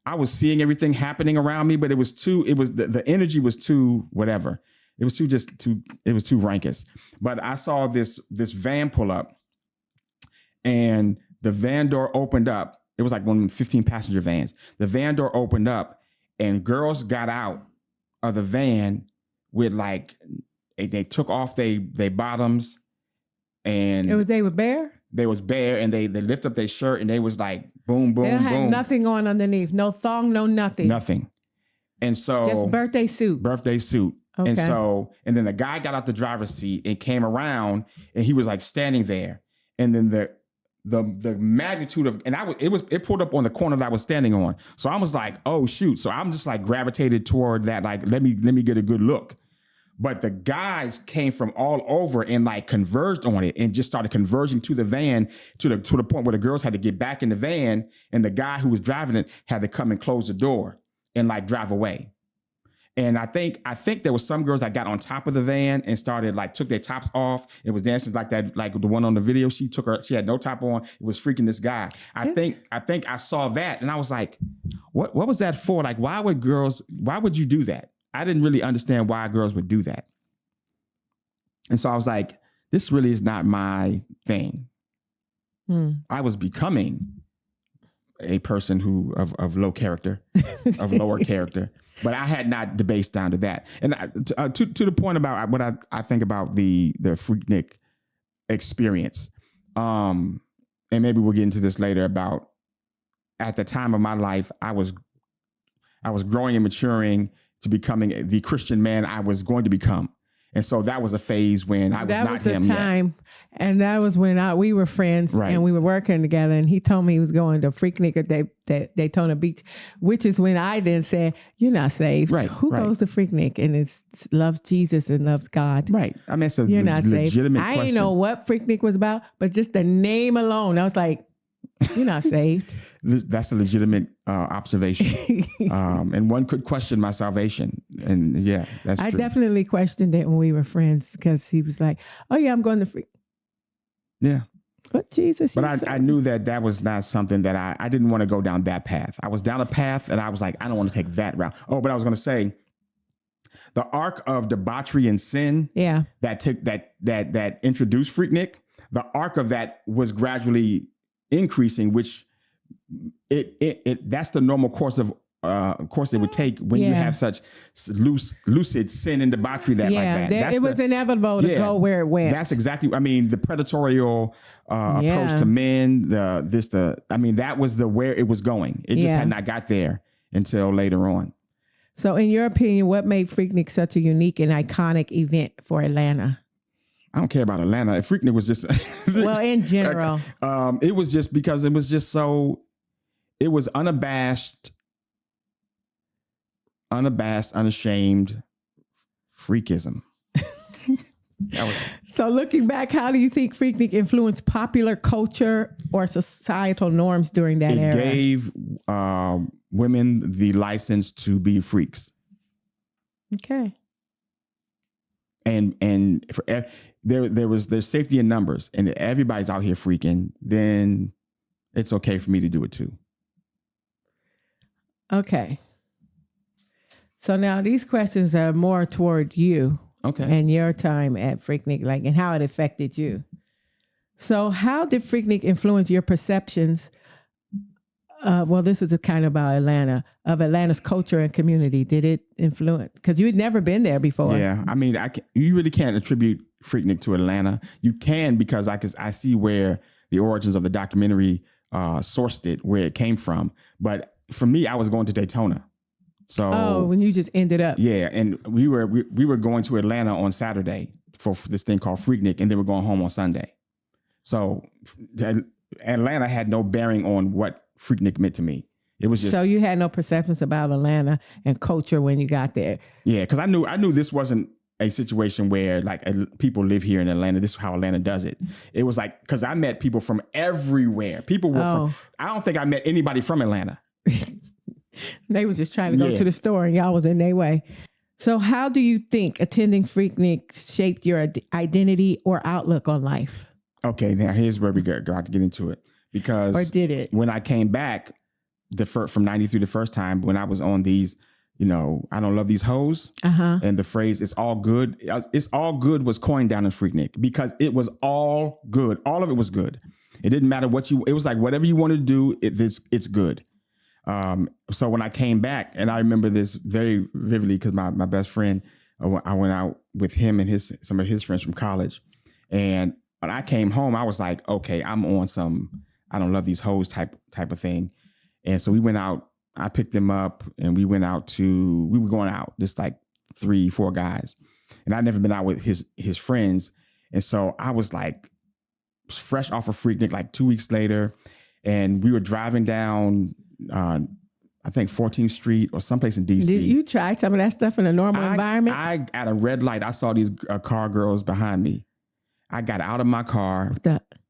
I was seeing everything happening around me, but the energy was too whatever. It was too rankus. But I saw this van pull up, and the van door opened up. It was like one of the 15 passenger vans. The van door opened up, and girls got out of the van with like, they took off they bottoms, and they were bare? They was bare, and they lift up their shirt, and they was like boom, boom, boom. They had nothing on underneath. No thong, no nothing. Nothing. And so just birthday suit. Okay. And then the guy got out the driver's seat and came around, and he was like standing there. And then the magnitude of, and it pulled up on the corner that I was standing on. So I was like, oh shoot. So I'm just like gravitated toward that. Like, let me get a good look. But the guys came from all over and like converged on it and just started converging to the van to the point where the girls had to get back in the van and the guy who was driving it had to come and close the door and like drive away. And I think there was some girls that got on top of the van and started like took their tops off. It was dancing like that, like the one on the video. She had no top on. It was freaking this guy. I think I saw that and I was like, what was that for? Like, why would you do that? I didn't really understand why girls would do that. And so I was like, this really is not my thing. I was becoming a person of low character, of lower character, but I had not debased down to that. And to the point about what I think about the Freaknik experience, and maybe we'll get into this later about at the time of my life, I was growing and maturing to becoming the Christian man I was going to become. And so that was a phase when I was not him yet. That was the time. And that was when we were friends and we were working together. And he told me he was going to Freaknik at Daytona Beach, which is when I then said, you're not saved. Right. Who goes to Freaknik and loves Jesus and loves God? Right. I mean, it's a you're not legitimate saved. question. I didn't know what Freaknik was about, but just the name alone, I was like, you're not saved. That's a legitimate observation. And one could question my salvation. And yeah, that's true. I definitely questioned it when we were friends because he was like, oh yeah, I'm going to Freak. Yeah. But Jesus. But I knew that was not something that I didn't want to go down that path. I was down a path and I was like, I don't want to take that route. Oh, but I was going to say the arc of debauchery and sin that introduced Freaknik, the arc of that was gradually increasing, which that's the normal course it would take when you have such lucid sin and debauchery like that. It was inevitable to go where it went. That's exactly. I mean, the predatorial approach to men. That was where it was going. It just had not got there until later on. So, in your opinion, what made Freaknik such a unique and iconic event for Atlanta? I don't care about Atlanta. Freaknik was just well, in general, it was just because it was just so. It was unabashed, unashamed freakism. So, looking back, how do you think Freaknik influenced popular culture or societal norms during that era? It gave women the license to be freaks. Okay. And there's safety in numbers, and if everybody's out here freaking, then it's okay for me to do it too. Okay. So now these questions are more toward you. Okay. And your time at Freaknik, and how it affected you. So how did Freaknik influence your perceptions? This is a kind of about Atlanta's culture and community. Did it influence? Because you had never been there before. Yeah. I mean, you really can't attribute Freaknik to Atlanta. You can, because I see where the origins of the documentary sourced it, where it came from. But for me, I was going to Daytona. So when you just ended up. Yeah. And we were going to Atlanta on Saturday for this thing called Freaknik, and then we're going home on Sunday. So Atlanta had no bearing on what Freaknik meant to me. It was just. So you had no perceptions about Atlanta and culture when you got there. Yeah. Cause I knew this wasn't a situation where people live here in Atlanta. This is how Atlanta does it. It was like, cause I met people from everywhere. People were I don't think I met anybody from Atlanta. They was just trying to go to the store and y'all was in their way. So how do you think attending Freaknik shaped your identity or outlook on life? Okay, now here's where we got to get into it. Because or did it? When I came back from 93 the first time, when I was on these, I don't love these hoes. And the phrase, it's all good. It's all good was coined down in Freaknik because it was all good. All of it was good. It didn't matter it was like whatever you want to do, it's good. So when I came back, and I remember this very vividly because my best friend, I went out with him and some of his friends from college. And when I came home, I was like, okay, I'm on some, I don't love these hoes type of thing. And so we went out, I picked them up, and we were going out, just like 3-4 guys. And I'd never been out with his friends. And so I was like fresh off of Freaknik, like 2 weeks later, and we were driving down, I think 14th Street or someplace in DC. Did you try some of that stuff in a normal environment? I at a red light, I saw these car girls behind me. I got out of my car,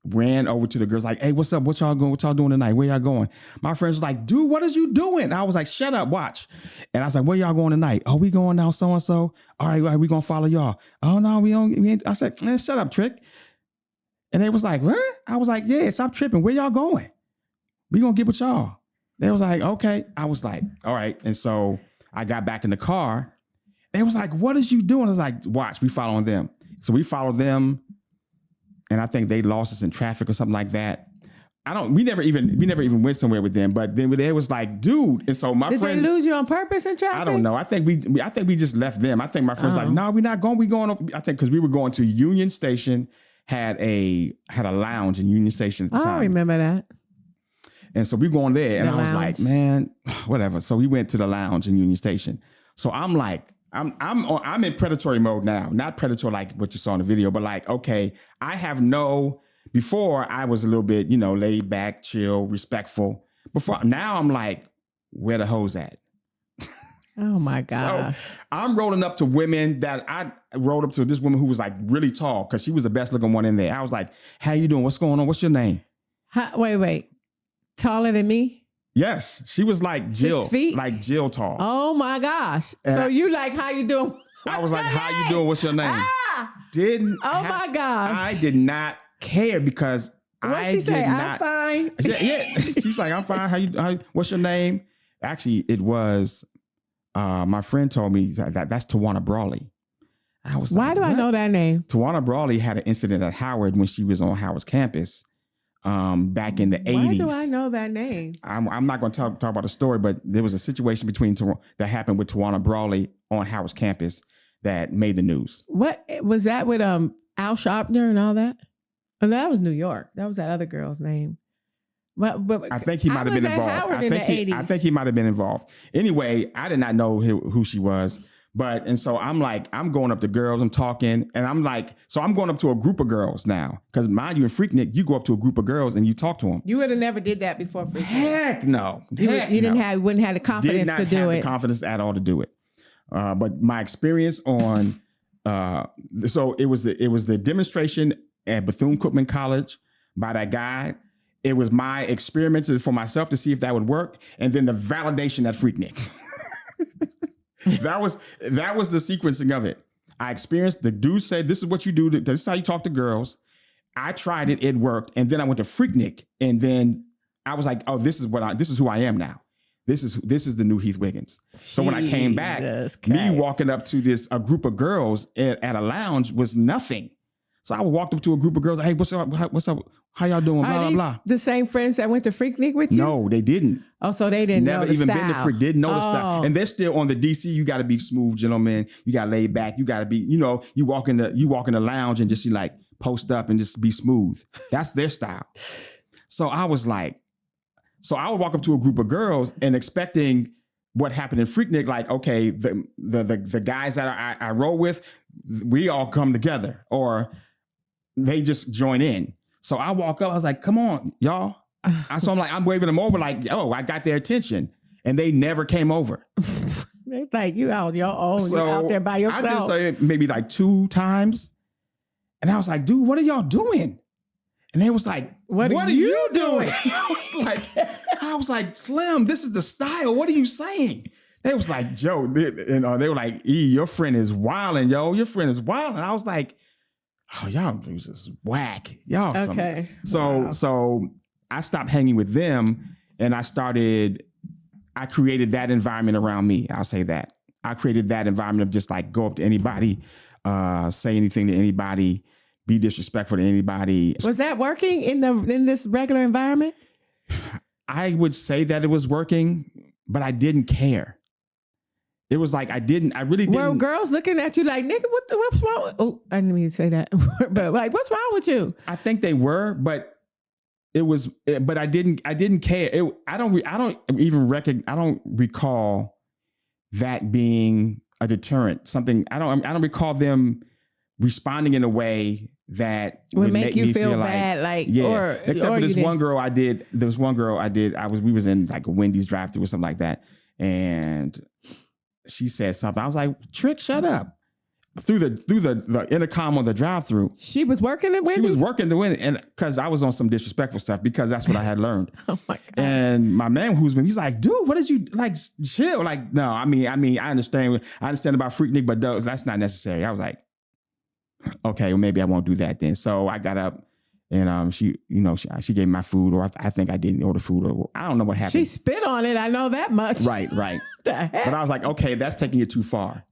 ran over to the girls, like, hey, what's up? What y'all doing tonight? Where y'all going? My friends was like, dude, what is you doing? I was like, shut up, watch. And I was like, where y'all going tonight? Oh, we going down so-and-so. All right, we gonna follow y'all. Oh no, we ain't. I said, man, shut up, Trick. And they was like, what? I was like, yeah, stop tripping. Where y'all going? We gonna get with y'all. They was like, okay. I was like, all right. And so I got back in the car. They was like, what is you doing? I was like, watch, we following them. So we followed them. And I think they lost us in traffic or something like that. We never even went somewhere with them. But then they was like, dude. And so my friend, did they lose you on purpose in traffic? I don't know. I think we just left them. I think my friend's like, no, we're not going. We going. I think because we were going to Union Station, had a lounge in Union Station at the time. I remember that. And so we going there, and I was like, man, whatever. So we went to the lounge in Union Station. So I'm like, I'm in predatory mode now, not predatory like what you saw in the video, but like, okay, before I was a little bit, laid back, chill, respectful. Now I'm like, where the hoes at? Oh my God. So I'm rolling up to women that I rolled up to this woman who was like really tall because she was the best looking one in there. I was like, how you doing? What's going on? What's your name? Wait. Taller than me? Yes. She was like Jill. 6 feet? Like Jill tall. Oh my gosh. And so you like, how you doing? I was like, how you doing? What's your name? My gosh. I did not care because What'd she say? I'm fine. Yeah. She's like, I'm fine. What's your name? Actually, it was, my friend told me that's Tawana Brawley. I was like, why do I know that name? Tawana Brawley had an incident at Howard when she was on Howard's campus. Back in the 80s. Why do I know that name? I'm not going to talk about the story, but there was a situation that happened with Tawana Brawley on Howard's campus that made the news. What was that with Al Sharpner and all that? And that was New York. That was that other girl's name. But I think he might have been involved. I think he might have been involved. Anyway, I did not know who she was. And so I'm like, I'm going up to girls, I'm talking, and I'm like, so I'm going up to a group of girls now. Because mind you, in Freaknik, you go up to a group of girls and you talk to them. You would have never did that before Freaknik. Heck no. You wouldn't have the confidence to do it. Did not have the confidence at all to do it. But my experience on, so it was the demonstration at Bethune-Cookman College by that guy. It was my experiment for myself to see if that would work. And then the validation at Freaknik. That was the sequencing of it. I experienced, the dude said, this is what you do. This is how you talk to girls. I tried it. It worked. And then I went to Freaknik. And then I was like, oh, this is who I am now. This is the new Heath Wiggins. So when I came back, me walking up to a group of girls at a lounge was nothing. So I walked up to a group of girls. Hey, what's up? How y'all doing? Blah, blah, blah. The same friends that went to Freaknik with you? No, they didn't. Oh, so they didn't know the style. Never even been to Freak. Didn't know the style. And they're still on the DC. You got to be smooth, gentlemen. You got to lay back. You got to be, you walk in the lounge and just like post up and just be smooth. That's their style. So I was like, I would walk up to a group of girls and expecting what happened in Freaknik, like, okay, the guys that I roll with, we all come together, or they just join in. So I walk up, I was like, come on, y'all. So I'm waving them over like, oh, I got their attention. And they never came over. They're like, you out your own, so you out there by yourself. I just said maybe like 2 times. And I was like, dude, what are y'all doing? And they was like, what are you doing? I was like, Slim, this is the style. What are you saying? They was like, Joe, they were like, E, your friend is wilding, yo. Your friend is wilding. I was like, oh, y'all just whack. Y'all okay. So I stopped hanging with them and I created that environment around me. I'll say that. I created that environment of just like go up to anybody, say anything to anybody, be disrespectful to anybody. Was that working in this regular environment? I would say that it was working, but I didn't care. It was like I really didn't. Were girls looking at you like, nigga, what's wrong with, oh, I didn't mean to say that. But like, what's wrong with you? I think they were, but I didn't care. I don't recall that being a deterrent. Something, I don't recall them responding in a way that would make you me feel bad, except for this one girl I did. There was one girl I did. We was in like a Wendy's drive-thru or something like that, and she said something. I was like, Trick, shut up. Through the intercom on the drive-thru. She was working at Wendy's? She was working the Wendy's, and because I was on some disrespectful stuff because that's what I had learned. Oh my God. And my man he's like, dude, what is you like chill? Like, no, I mean, I understand about Freaknik, but that's not necessary. I was like, okay, well, maybe I won't do that then. So I got up and she gave me my food, or I think I didn't order food, or I don't know what happened. She spit on it. I know that much. Right. The heck? But I was like, okay, that's taking it too far.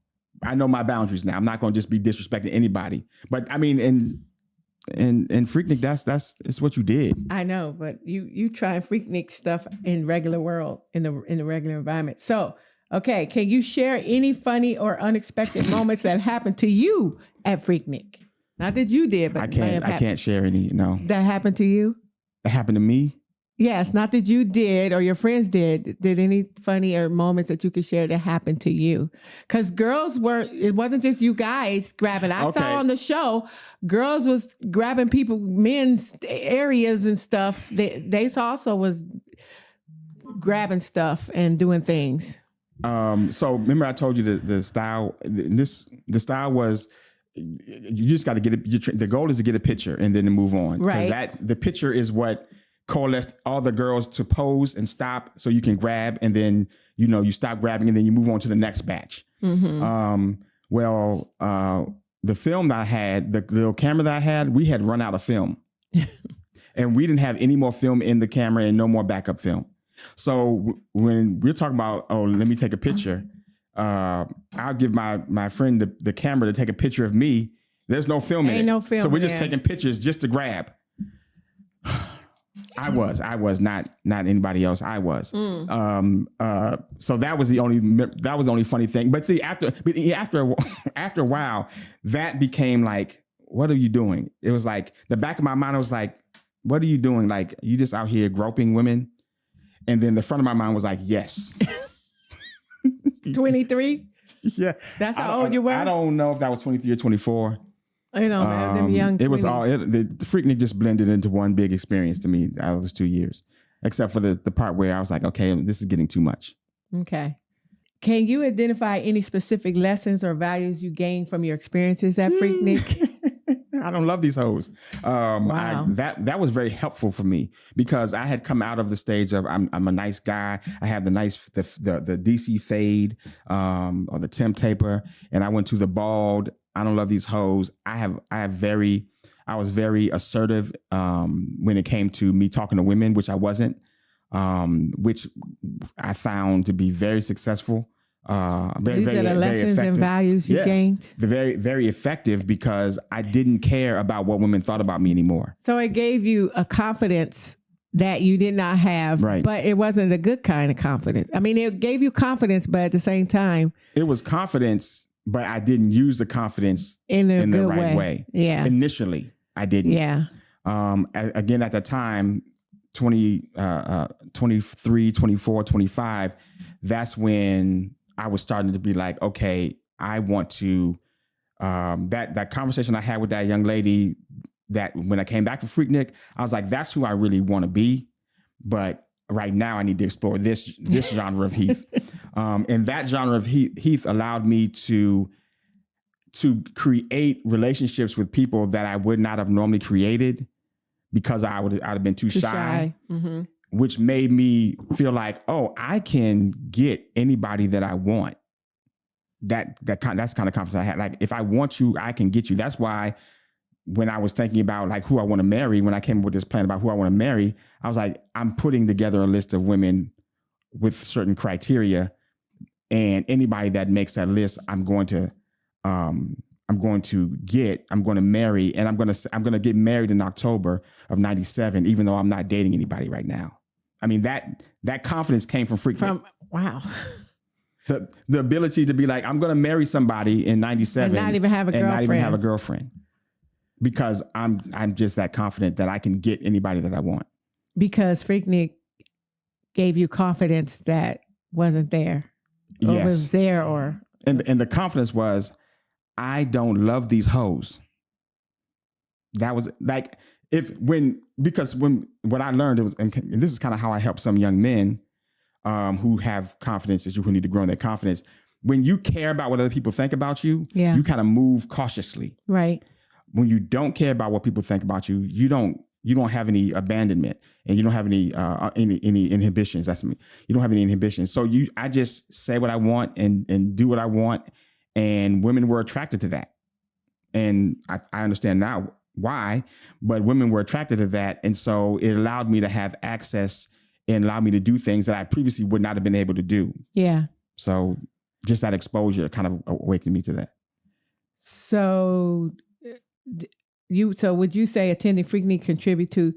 I know my boundaries now. I'm not going to just be disrespecting anybody. But I mean, in Freaknik, that's what you did. I know, but you try Freaknik stuff in regular world, in the regular environment. So, okay, can you share any funny or unexpected moments that happened to you at Freaknik? Not that you did, but I can't share any. No, that happened to you. That happened to me. Yes, not that you did or your friends did. Did any funny or moments that you could share that happened to you? Because it wasn't just you guys grabbing. I saw on the show, girls was grabbing people, men's areas and stuff. They also was grabbing stuff and doing things. So remember I told you the style, the style was, you just got to get it. The goal is to get a picture and then to move on. Right. Because the picture is what coalesced all the girls to pose and stop so you can grab, and then you stop grabbing and then you move on to the next batch. Mm-hmm. The film that I had, the little camera that I had, we had run out of film. And we didn't have any more film in the camera and no more backup film. So when we're talking about, let me take a picture, I'll give my friend the camera to take a picture of me. There's no film in it. No film. So we're just taking pictures just to grab. I was not anybody else. I was. So that was the only funny thing. But see, after a while, that became like, what are you doing? It was like the back of my mind was like, what are you doing? Like, you just out here groping women? And then the front of my mind was like, yes. 23? Yeah. That's how old you were? I don't know if that was 23 or 24. Them young 20s. It was all, the Freaknik just blended into one big experience to me out of those 2 years, except for the part where I was like, okay, this is getting too much. Okay. Can you identify any specific lessons or values you gained from your experiences at Freaknik? I don't love these hoes. Wow. That was very helpful for me because I had come out of the stage of I'm a nice guy. I had the DC fade or the temp taper, and I went to the bald. I don't love these hoes. I was very assertive when it came to me talking to women, which I wasn't, which I found to be very successful. These are the lessons and values you gained. Very, very effective because I didn't care about what women thought about me anymore. So it gave you a confidence that you did not have, right. But it wasn't a good kind of confidence. I mean, it gave you confidence, but at the same time, it was confidence, but I didn't use the confidence in the right way. Yeah. Initially, I didn't. Yeah. Again, at the time, 23, 24, 25, that's when I was starting to be like, okay, I want to, that conversation I had with that young lady, that when I came back from Freaknik, I was like, that's who I really want to be. But right now I need to explore this genre of Heath. And that genre of Heath allowed me to create relationships with people that I would not have normally created because I'd have been too shy. Mm-hmm. Which made me feel like, I can get anybody that I want. That's the kind of confidence I had. Like, if I want you, I can get you. That's why when I was thinking about like who I want to marry, when I came up with this plan about who I want to marry, I was like, I'm putting together a list of women with certain criteria, and anybody that makes that list, I'm going to marry, and I'm going to get married in October of 97, even though I'm not dating anybody right now. I mean, that confidence came from Freaknik. Wow. The ability to be like, I'm going to marry somebody in 97 and not even have a girlfriend because I'm just that confident that I can get anybody that I want. Because Freaknik gave you confidence that wasn't there. Or yes. was there and the confidence was, I don't love these hoes. that was like, because what I learned, it was, and this is kind of how I help some young men who have confidence issues, who need to grow in their confidence. When you care about what other people think about you, you kind of move cautiously. Right. When you don't care about what people think about you, you don't have any abandonment, and you don't have any inhibitions. That's me. You don't have any inhibitions. So I just say what I want and do what I want, and women were attracted to that. And I understand now why, but women were attracted to that, and so it allowed me to have access and allowed me to do things that I previously would not have been able to do. Yeah. So just that exposure kind of awakened me to that. So would you say attending Freaknik contribute to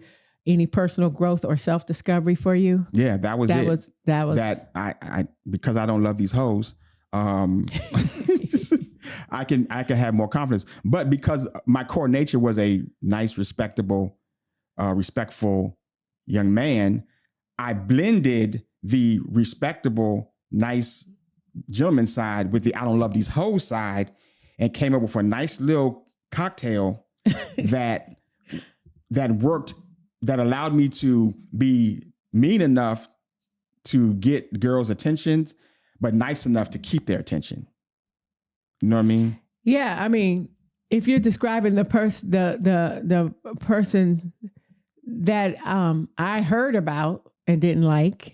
any personal growth or self-discovery for you? Yeah, that was it. That was I because I don't love these hoes. I can have more confidence, but because my core nature was a nice, respectable, respectful young man, I blended the respectable, nice gentleman side with the I don't love these hoes side, and came up with a nice little cocktail that worked, that allowed me to be mean enough to get girls' attention, but nice enough to keep their attention. You know what I mean? Yeah, I mean, if you're describing the person that I heard about and didn't like,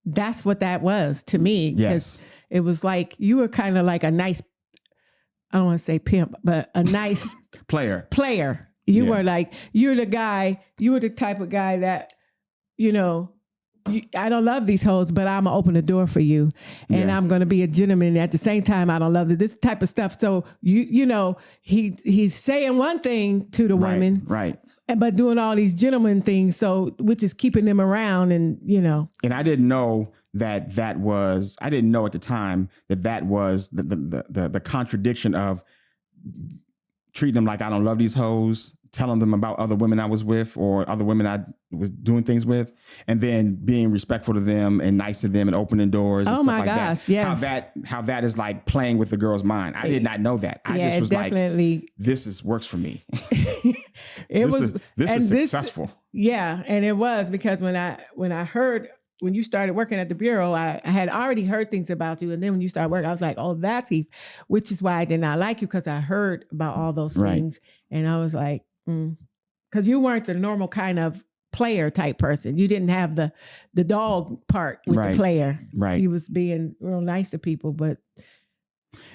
that's what that was to me. Yes, it was like you were kind of like a nice, I don't want to say pimp, but a nice player. You were like, you're the guy. You were the type of guy that, I don't love these hoes, but I'm gonna open the door for you, and I'm gonna be a gentleman. At the same time, I don't love this type of stuff. So he's saying one thing to the women, right, but doing all these gentleman things. So which is keeping them around, and And I didn't know that was. I didn't know at the time that was the contradiction of treating them like I don't love these hoes, telling them about other women I was with or other women I was doing things with, and then being respectful to them and nice to them and opening doors and stuff like that. Yes. How that is like playing with the girl's mind. I did not know that. I just was definitely, like, this works for me. This is successful. Yeah. And it was because when I heard, when you started working at the Bureau, I had already heard things about you. And then when you started working, I was like, oh, that's Heath, which is why I did not like you, because I heard about all those things. And I was like, because you weren't the normal kind of player type person. You didn't have the dog part with the player. Right. You was being real nice to people.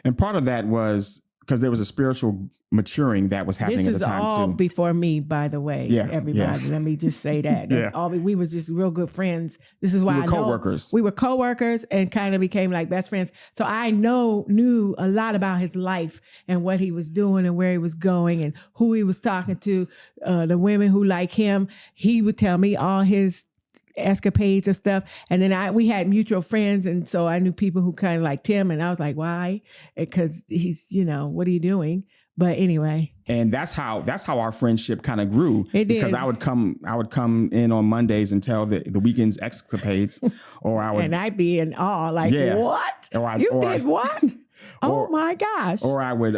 And part of that was because there was a spiritual maturing that was happening at the time too. This is all before me, by the way. Yeah, everybody. Let me just say that. We was just real good friends. This is why we were co-workers and kind of became like best friends. So I knew a lot about his life and what he was doing and where he was going and who he was talking to, the women who like him. He would tell me all his escapades and stuff, and then we had mutual friends, and so I knew people who kind of liked him, and I was like, why? Because he's, what are you doing? But anyway, and that's how our friendship kind of grew. It did. Because I would come in on Mondays and tell the weekend's escapades, or I'd be in awe, like, what? Did what? Oh my gosh! Or I would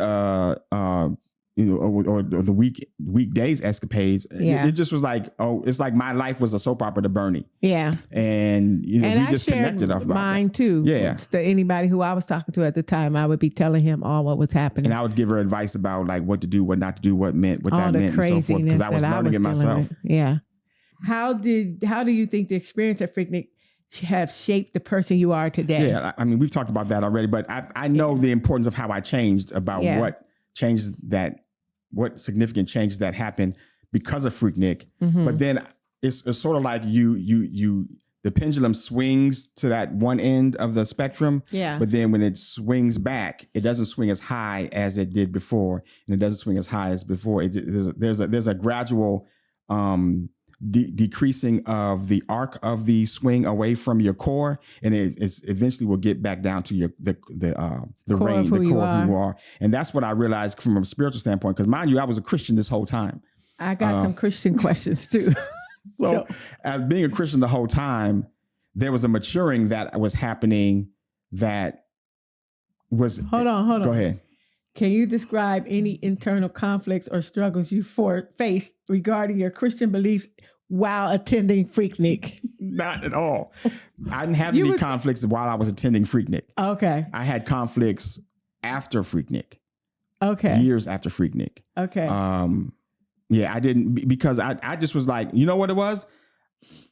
or the weekdays escapades. It just was like, it's like my life was a soap opera to Bernie. Yeah. And we just connected off about mine too. Yeah. To anybody who I was talking to at the time, I would be telling him all what was happening. And I would give her advice about like what to do, what not to do, what that meant, and so forth. Because I was learning it myself. Yeah. How do you think the experience at Freaknik have shaped the person you are today? Yeah. I mean, we've talked about that already, but I know the importance of how I changed, about what significant changes that happened because of Freaknik. Mm-hmm. But then it's sort of like the pendulum swings to that one end of the spectrum. Yeah. But then when it swings back, it doesn't swing as high as it did before, and it doesn't swing as high as before. There's a gradual decreasing of the arc of the swing away from your core, and it's eventually will get back down to the core of who you are. And that's what I realized from a spiritual standpoint, because mind you, I was a Christian this whole time. I got some Christian questions too. So as being a Christian the whole time, there was a maturing that was happening that was... Hold on. Go ahead. Can you describe any internal conflicts or struggles you faced regarding your Christian beliefs while attending Freaknik? Not at all. I didn't have any conflicts while I was attending Freaknik. Okay. I had conflicts after Freaknik. Okay. Years after Freaknik. Okay. Yeah, I didn't, because I just was like, you know what it was?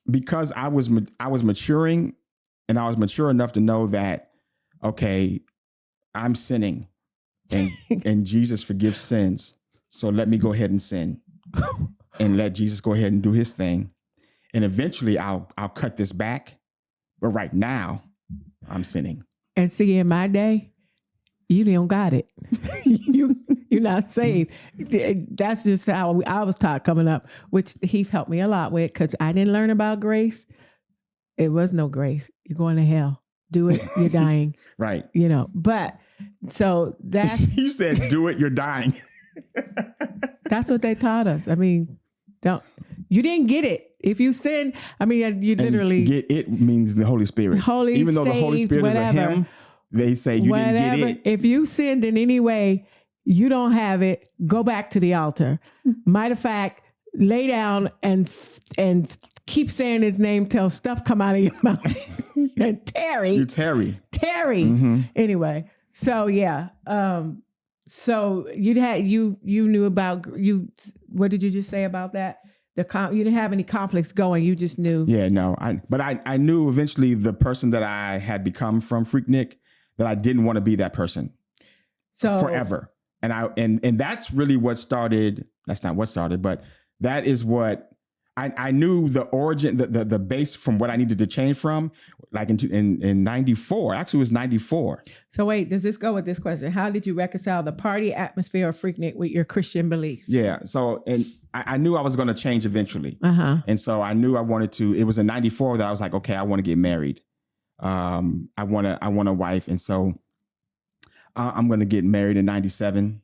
Because I was maturing, and I was mature enough to know that, okay, I'm sinning, and Jesus forgives sins. So let me go ahead and sin and let Jesus go ahead and do his thing. And eventually I'll cut this back. But right now I'm sinning. And see, in my day, you don't got it. You're not saved. That's just how I was taught coming up, which Heath helped me a lot with, because I didn't learn about grace. It was no grace. You're going to hell. Do it. You're dying. Right. You know, but so that's... You said, do it, you're dying. That's what they taught us. I mean, you didn't get it. If you sin, I mean, you literally... And get it means the Holy Spirit. Even though the Holy Spirit is a him, they say you didn't get it. If you sinned in any way, you don't have it, go back to the altar. Matter of fact, lay down and keep saying his name till stuff come out of your mouth. And Terry. You're Terry. Terry. Mm-hmm. Anyway, so yeah. So you knew about you. What did you just say about that? You didn't have any conflicts going. You just knew. Yeah, no. I knew eventually the person that I had become from Freaknik, that I didn't want to be that person. So forever. And that's really what started. That's not what started, but that is what I knew the origin, the base from what I needed to change from, like in 94. Actually, it was 94. So wait, does this go with this question? How did you reconcile the party atmosphere of Freaknik with your Christian beliefs? Yeah. So, and I knew I was going to change eventually. Uh-huh. And so I knew I wanted to. It was in 94 that I was like, okay, I want to get married. I want a wife, and so I'm going to get married in 97.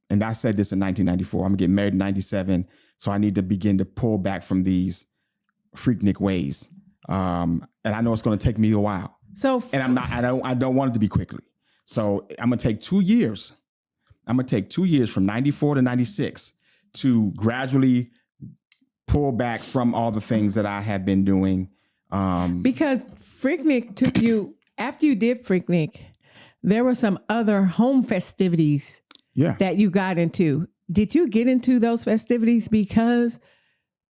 And I said this in 1994. I'm gonna get married in 97. So I need to begin to pull back from these Freaknik ways. And I know it's gonna take me a while. And I don't want it to be quickly. So I'm gonna take 2 years. I'm gonna take 2 years from 94 to 96 to gradually pull back from all the things that I had been doing. Because Freaknik took you, after you did Freaknik, there were some other home festivities that you got into. Did you get into those festivities because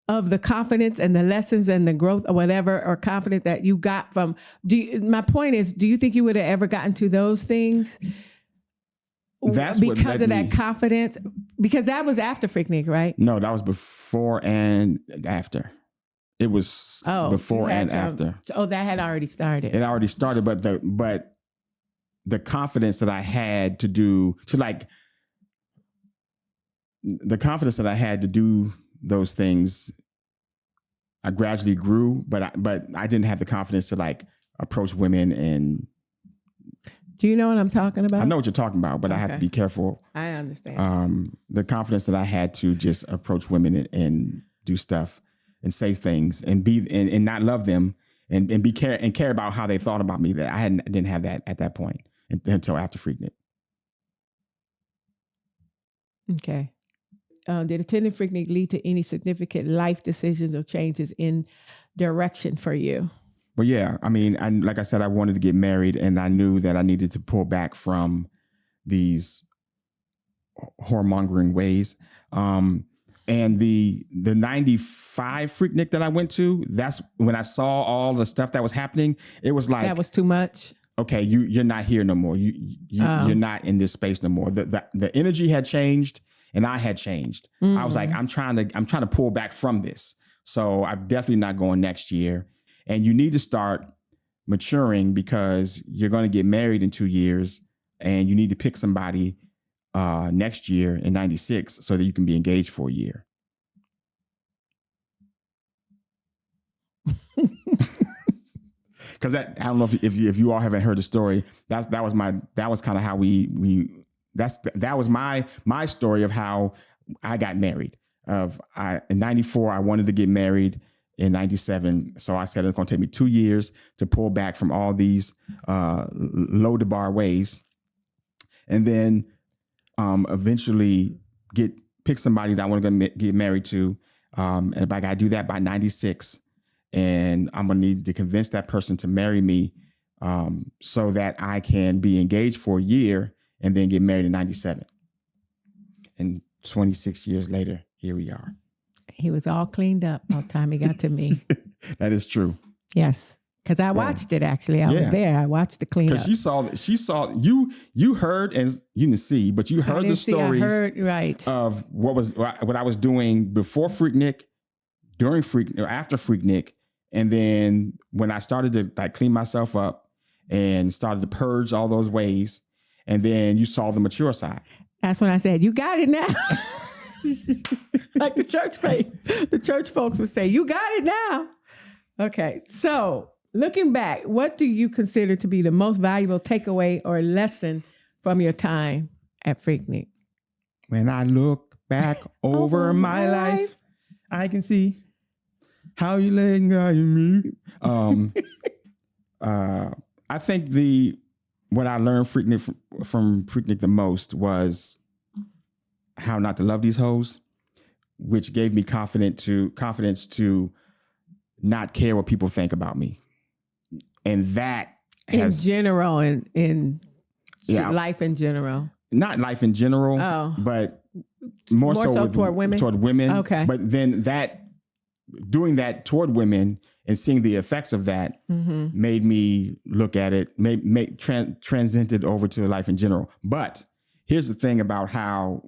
of the confidence and the lessons and the growth or whatever, or confidence that you got from, my point is, do you think you would have ever gotten to those things because of that confidence? Because that was after Freaknik, right? No, that was before and after. It was before and after. Oh, that had already started. It already started, but the confidence that I had to do, the confidence that I had to do those things, I gradually grew, but I didn't have the confidence to approach women. And do you know what I'm talking about? I know what you're talking about, but I have to be careful. I understand. The confidence that I had to just approach women and do stuff and say things and be and not love them and care about how they thought about me, that I didn't have that at that point until after Freaknik. Okay. Did attending Freaknik lead to any significant life decisions or changes in direction for you? Well, yeah. I mean, like I said, I wanted to get married, and I knew that I needed to pull back from these whoremongering ways. And the 95 Freaknik that I went to, that's when I saw all the stuff that was happening. It was like, that was too much. Okay, you're not here no more. You're not in this space no more. The energy had changed. And I had changed. I was like, I'm trying to pull back from this. So I'm definitely not going next year. And you need to start maturing, because you're going to get married in 2 years, and you need to pick somebody next year in 96 so that you can be engaged for a year. Because I don't know if you all haven't heard the story. That was kind of how that was my story of how I got married. In 94, I wanted to get married in 97. So I said it's going to take me 2 years to pull back from all these low to bar ways. And then eventually pick somebody that I want to get married to. And if I got to do that by 96, and I'm going to need to convince that person to marry me so that I can be engaged for a year and then get married in 97. And 26 years later, here we are. He was all cleaned up by the time he got to me. That is true. Yes. Because I watched it, actually. I was there. I watched the cleanup. Because she saw you heard, and you didn't see, but you heard the stories of what I was doing before Freaknik, during Freaknik, or after Freaknik. And then when I started to like clean myself up and started to purge all those ways, and then you saw the mature side. That's when I said, you got it now. Like the church folks would say, you got it now. Okay. So looking back, what do you consider to be the most valuable takeaway or lesson from your time at Freaknik? When I look back over my life, I can see how you letting me. I think what I learned from Freaknik the most was how not to love these hoes, which gave me confidence to not care what people think about me. And that has... In general, in life in general. Not life in general, but more so toward women? Toward women. Okay. But then doing that toward women and seeing the effects of that made me look at it, transcended over to life in general. But here's the thing about how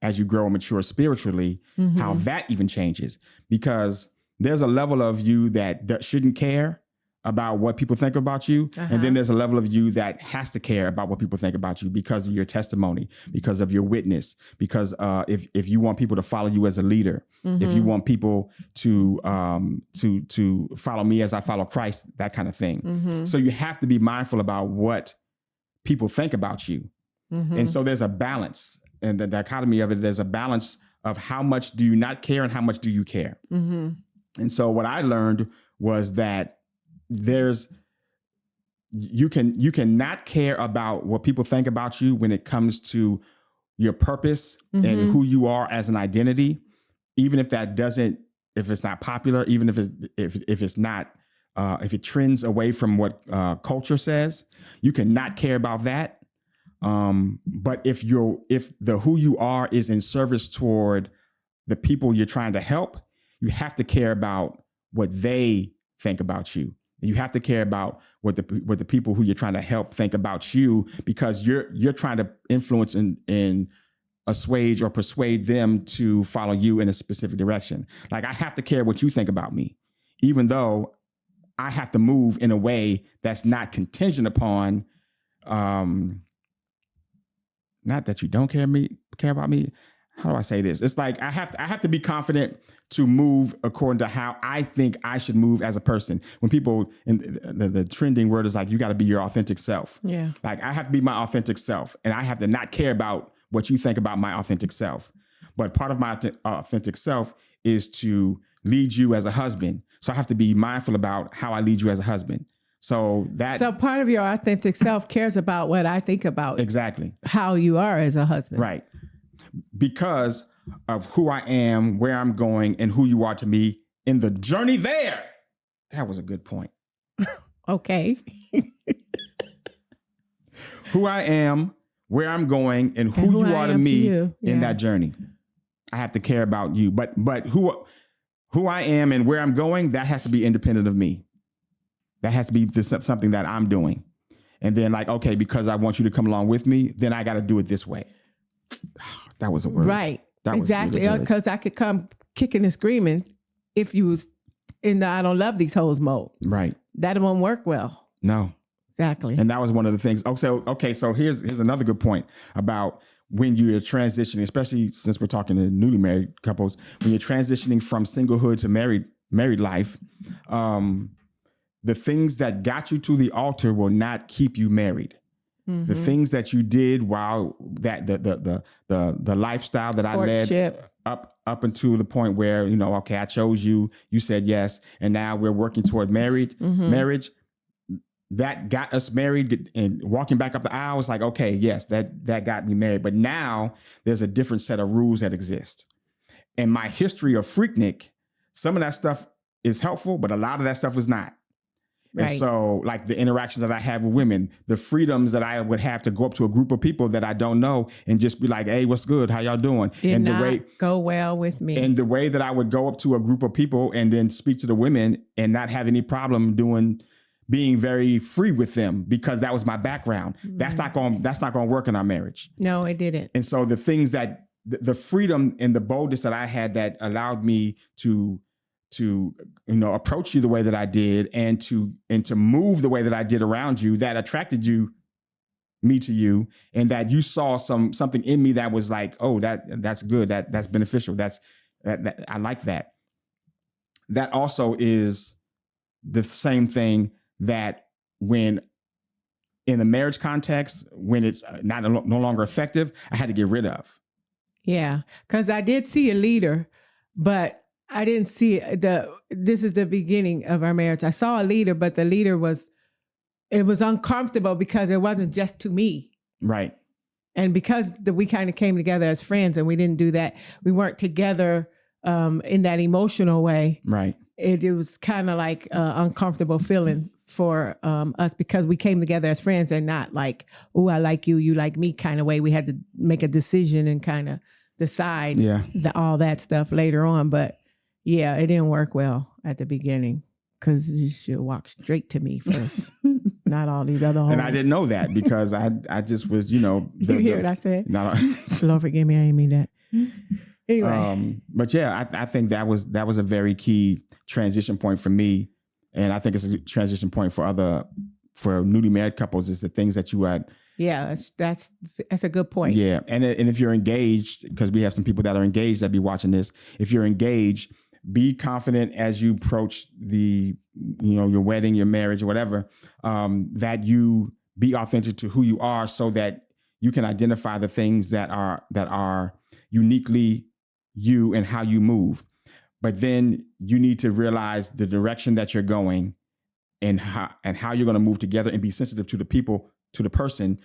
as you grow and mature spiritually, how that even changes, because there's a level of you that shouldn't care about what people think about you. And then there's a level of you that has to care about what people think about you because of your testimony, because of your witness, because if you want people to follow you as a leader, if you want people to follow me as I follow Christ, that kind of thing. So you have to be mindful about what people think about you. And so there's a balance, and the dichotomy of it, there's a balance of how much do you not care and how much do you care. And so what I learned was that you can not care about what people think about you when it comes to your purpose and who you are as an identity, even if it's not popular, even if it's not if it trends away from what culture says, you cannot care about that. But if the who you are is in service toward the people you're trying to help, you have to care about what they think about you. You have to care about what the people who you're trying to help think about you, because you're trying to influence and assuage or persuade them to follow you in a specific direction. Like, I have to care what you think about me, even though I have to move in a way that's not contingent upon, not that you don't care about me. How do I say this? It's like I have to be confident to move according to how I think I should move as a person. When people, and the trending word is like, you got to be your authentic self. Yeah. Like, I have to be my authentic self, and I have to not care about what you think about my authentic self. But part of my authentic self is to lead you as a husband. So I have to be mindful about how I lead you as a husband. So part of your authentic self cares about what I think about exactly how you are as a husband. Right. Because of who I am, where I'm going, and who you are to me in the journey there. That was a good point. Okay. Who I am, where I'm going, and who you are to me in that journey. I have to care about you. But who I am and where I'm going, that has to be independent of me. That has to be something that I'm doing. And then, like, okay, because I want you to come along with me, then I got to do it this way. That was a word. Right. That exactly. Because I could come kicking and screaming if you was in the I don't love these hoes mode. Right. That won't work well. No. Exactly. And that was one of the things. So here's another good point about when you're transitioning, especially since we're talking to newly married couples, when you're transitioning from singlehood to married life, the things that got you to the altar will not keep you married. The things that you did while the lifestyle that Courtship. I led up until the point where, okay, I chose you, you said yes, and now we're working toward marriage. that got us married, and walking back up the aisle was like, okay, yes, that got me married. But now there's a different set of rules that exist. And my history of Freaknik, some of that stuff is helpful, but a lot of that stuff was not. Right. And so like the interactions that I have with women, the freedoms that I would have to go up to a group of people that I don't know and just be like, hey, what's good? How y'all doing? Did not go well with me. And the way that I would go up to a group of people and then speak to the women and not have any problem being very free with them, because that was my background. Mm-hmm. That's not going to work in our marriage. No, it didn't. And so the things that the freedom and the boldness that I had that allowed me to approach you the way that I did and to move the way that I did around you, that attracted me to you, and that you saw something in me that was like, oh, that's good, that's beneficial, that I like that. That also is the same thing that when in the marriage context, when it's no longer effective, I had to get rid of. Yeah, because I did see a leader, but I didn't see this is the beginning of our marriage. I saw a leader, but the leader it was uncomfortable because it wasn't just to me. Right. And because we kind of came together as friends and we didn't do that, we weren't together in that emotional way. Right. It was kind of like uncomfortable feeling for us because we came together as friends and not like, oh, I like you, you like me kind of way. We had to make a decision and kind of decide all that stuff later on. But yeah, it didn't work well at the beginning because you should walk straight to me first, not all these other holes. And I didn't know that because I just was, you hear what I said? No. Lord forgive me, I didn't mean that. Anyway. But yeah, I think that was a very key transition point for me. And I think it's a transition point for newly married couples, is the things that you had. Yeah, that's a good point. Yeah. And if you're engaged, because we have some people that are engaged that be watching this, if you're engaged, be confident as you approach your wedding, your marriage, or whatever, that you be authentic to who you are, so that you can identify the things that are uniquely you and how you move. But then you need to realize the direction that you're going and how you're going to move together, and be sensitive to the people, to the person.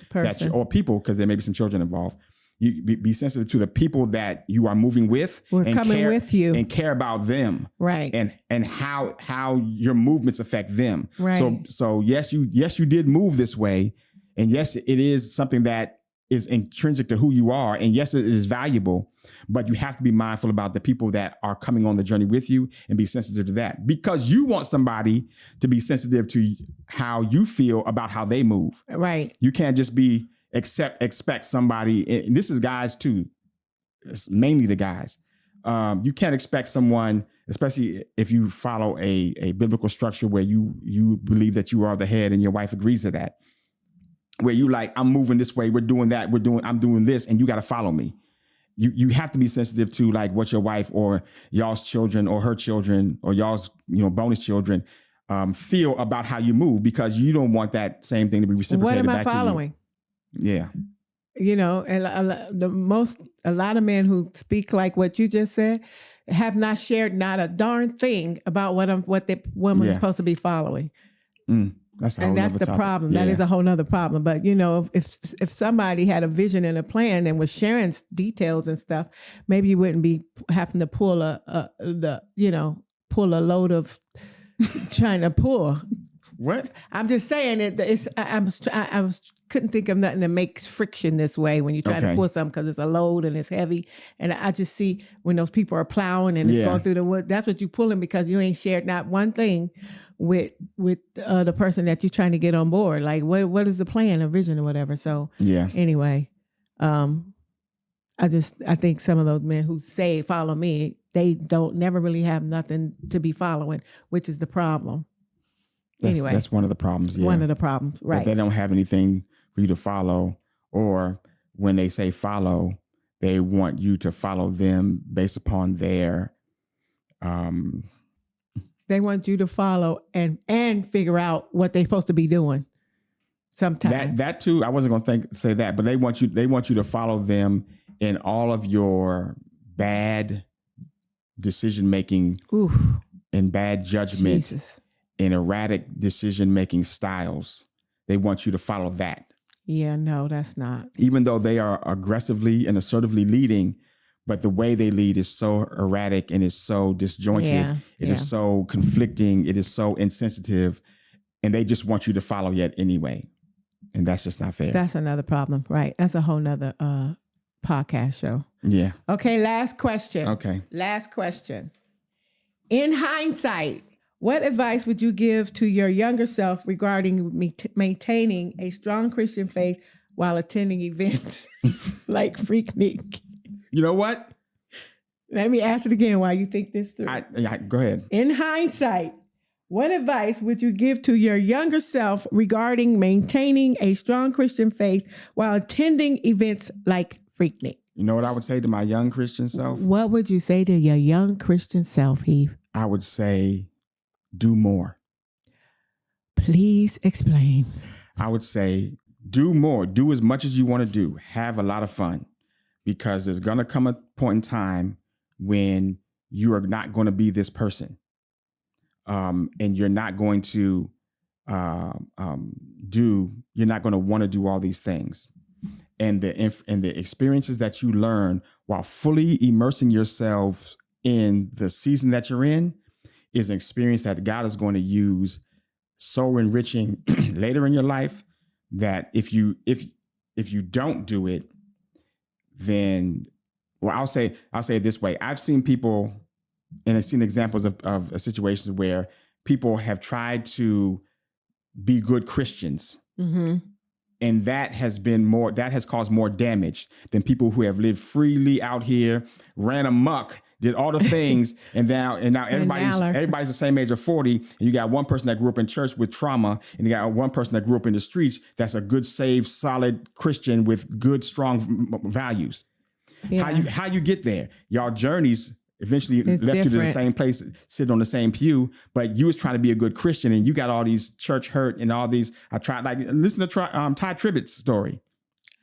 Or people, because there may be some children involved. You be sensitive to the people that you are moving with. We're coming with you. And care about them. Right. And how your movements affect them. Right. So yes, you did move this way. And yes, it is something that is intrinsic to who you are. And yes, it is valuable, but you have to be mindful about the people that are coming on the journey with you, and be sensitive to that, because you want somebody to be sensitive to how you feel about how they move. Right. You can't just expect somebody, and this is guys too, it's mainly the guys. You can't expect someone, especially if you follow a biblical structure where you believe that you are the head and your wife agrees to that, where you like, I'm moving this way, we're doing that, I'm doing this, and you got to follow me. You have to be sensitive to like what your wife or y'all's children or her children or y'all's bonus children feel about how you move, because you don't want that same thing to be reciprocated back to you. What am I following? Yeah. And a lot of men who speak like what you just said have not shared not a darn thing about what the woman is supposed to be following. That's the problem. Yeah. That is a whole nother problem. But if somebody had a vision and a plan and was sharing details and stuff, maybe you wouldn't be having to pull a load of trying to pull. What? I'm just saying I couldn't think of nothing that makes friction this way when you try to pull something, because it's a load and it's heavy. And I just see when those people are plowing and it's going through the wood, that's what you're pulling, because you ain't shared not one thing with the person that you're trying to get on board. Like what is the plan or vision or whatever. So anyway, I think some of those men who say follow me, they never really have nothing to be following, which is the problem. That's one of the problems. Yeah. One of the problems, right? That they don't have anything for you to follow, or when they say follow, they want you to follow them based upon their. They want you to follow and figure out what they're supposed to be doing. Sometimes that too. I wasn't going to say that, but they want you to follow them in all of your bad decision making and bad judgment. Jesus. and erratic decision-making styles. They want you to follow that. Yeah, no, that's not. Even though they are aggressively and assertively leading, but the way they lead is so erratic and is so disjointed. Yeah, It is so conflicting. It is so insensitive. And they just want you to follow yet anyway. And that's just not fair. That's another problem, right? That's a whole nother podcast show. Yeah. Okay, last question. Okay. Last question. In hindsight, what advice would you give to your younger self regarding maintaining a strong Christian faith while attending events like Freaknik? You know what? Let me ask it again while you think this through. Go ahead. In hindsight, what advice would you give to your younger self regarding maintaining a strong Christian faith while attending events like Freaknik? You know what I would say to my young Christian self? What would you say to your young Christian self, Heath? I would say, do more. Please explain. I would say, do more. Do as much as you want to do. Have a lot of fun. Because there's going to come a point in time when you are not going to be this person. And you're not going to you're not going to want to do all these things. And the experiences that you learn while fully immersing yourself in the season that you're in is an experience that God is going to use so enriching later in your life that if you don't do it, then, well, I'll say it this way. I've seen people, and I've seen examples of situations where people have tried to be good Christians. Mm-hmm. And that has caused more damage than people who have lived freely out here, ran amok, did all the things, and now everybody's the same age of 40. And you got one person that grew up in church with trauma, and you got one person that grew up in the streets that's a good, saved, solid Christian with good, strong values. Yeah. How you get there? Y'all journeys eventually left you to the same place, sitting on the same pew, but you was trying to be a good Christian, and you got all these church hurt and all these. I tried, like, listen to Ty Tribbett's story.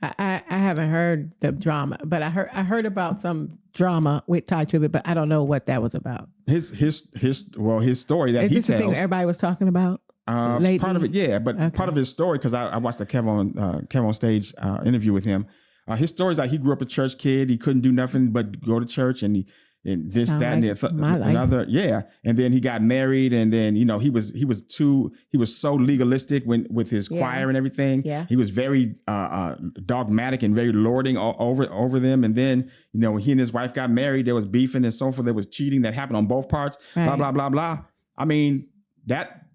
I haven't heard the drama, but I heard about some drama with Ty Tribbett, but I don't know what that was about. His story that he tells. Is this the thing everybody was talking about? Part of it, yeah, but okay. Part of his story, because I watched the kevonstage interview with him. His story is like he grew up a church kid. He couldn't do nothing but go to church, and this, sound that, like and another, yeah. And then he got married, and then he was so legalistic with his choir and everything. Yeah. He was very dogmatic and very lording over them. And then when he and his wife got married, there was beefing and so forth. There was cheating that happened on both parts. Right. Blah blah blah blah. I mean that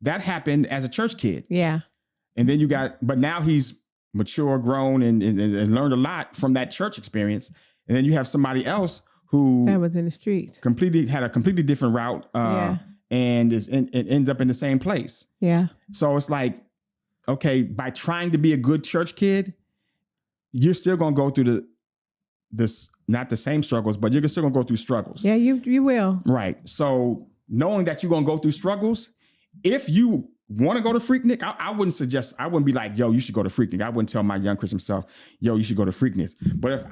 happened as a church kid. Yeah. And then but now he's mature, grown, and learned a lot from that church experience. And then you have somebody else who that was in the streets, had a completely different route, and ends up in the same place. Yeah. So it's like, okay, by trying to be a good church kid, you're still gonna go through not the same struggles, but you're still gonna go through struggles. Yeah, you will. Right. So knowing that you're gonna go through struggles, if you want to go to Freaknik, I wouldn't be like, yo, you should go to Freaknik. I wouldn't tell my young Christian self, yo, you should go to Freaknik. But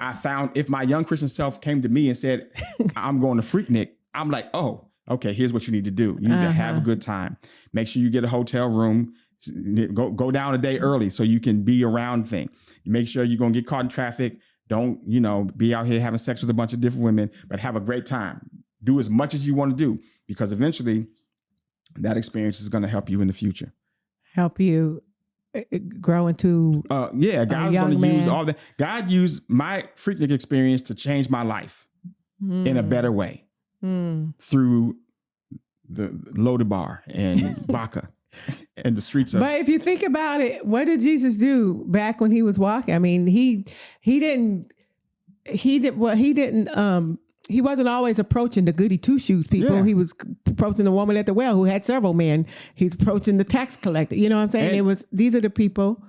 if my young Christian self came to me and said, I'm going to Freaknik, I'm like, oh, okay, here's what you need to do. You need to have a good time. Make sure you get a hotel room. Go down a day early so you can be around things. Make sure you're going to get caught in traffic. Don't, be out here having sex with a bunch of different women, but have a great time. Do as much as you want to do, because eventually that experience is going to help you in the future. Help you grow into God is going to use all that. God used my Freaknik experience to change my life in a better way through the Loader Bar and Baca and the streets of. But if you think about it, what did Jesus do back when he was walking? I mean, he wasn't always approaching the goody two-shoes people. Yeah. He was approaching the woman at the well who had several men. He's approaching the tax collector. You know what I'm saying? And these are the people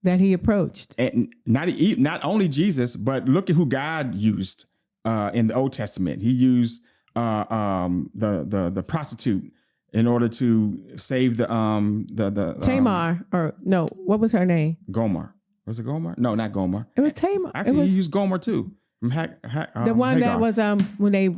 that he approached. And not only Jesus, but look at who God used in the Old Testament. He used the prostitute in order to save the Tamar, or no, what was her name? Gomer. Was it Gomer? No, not Gomer. It was Tamar. Actually, he used Gomer too. The one Hagar. That was when they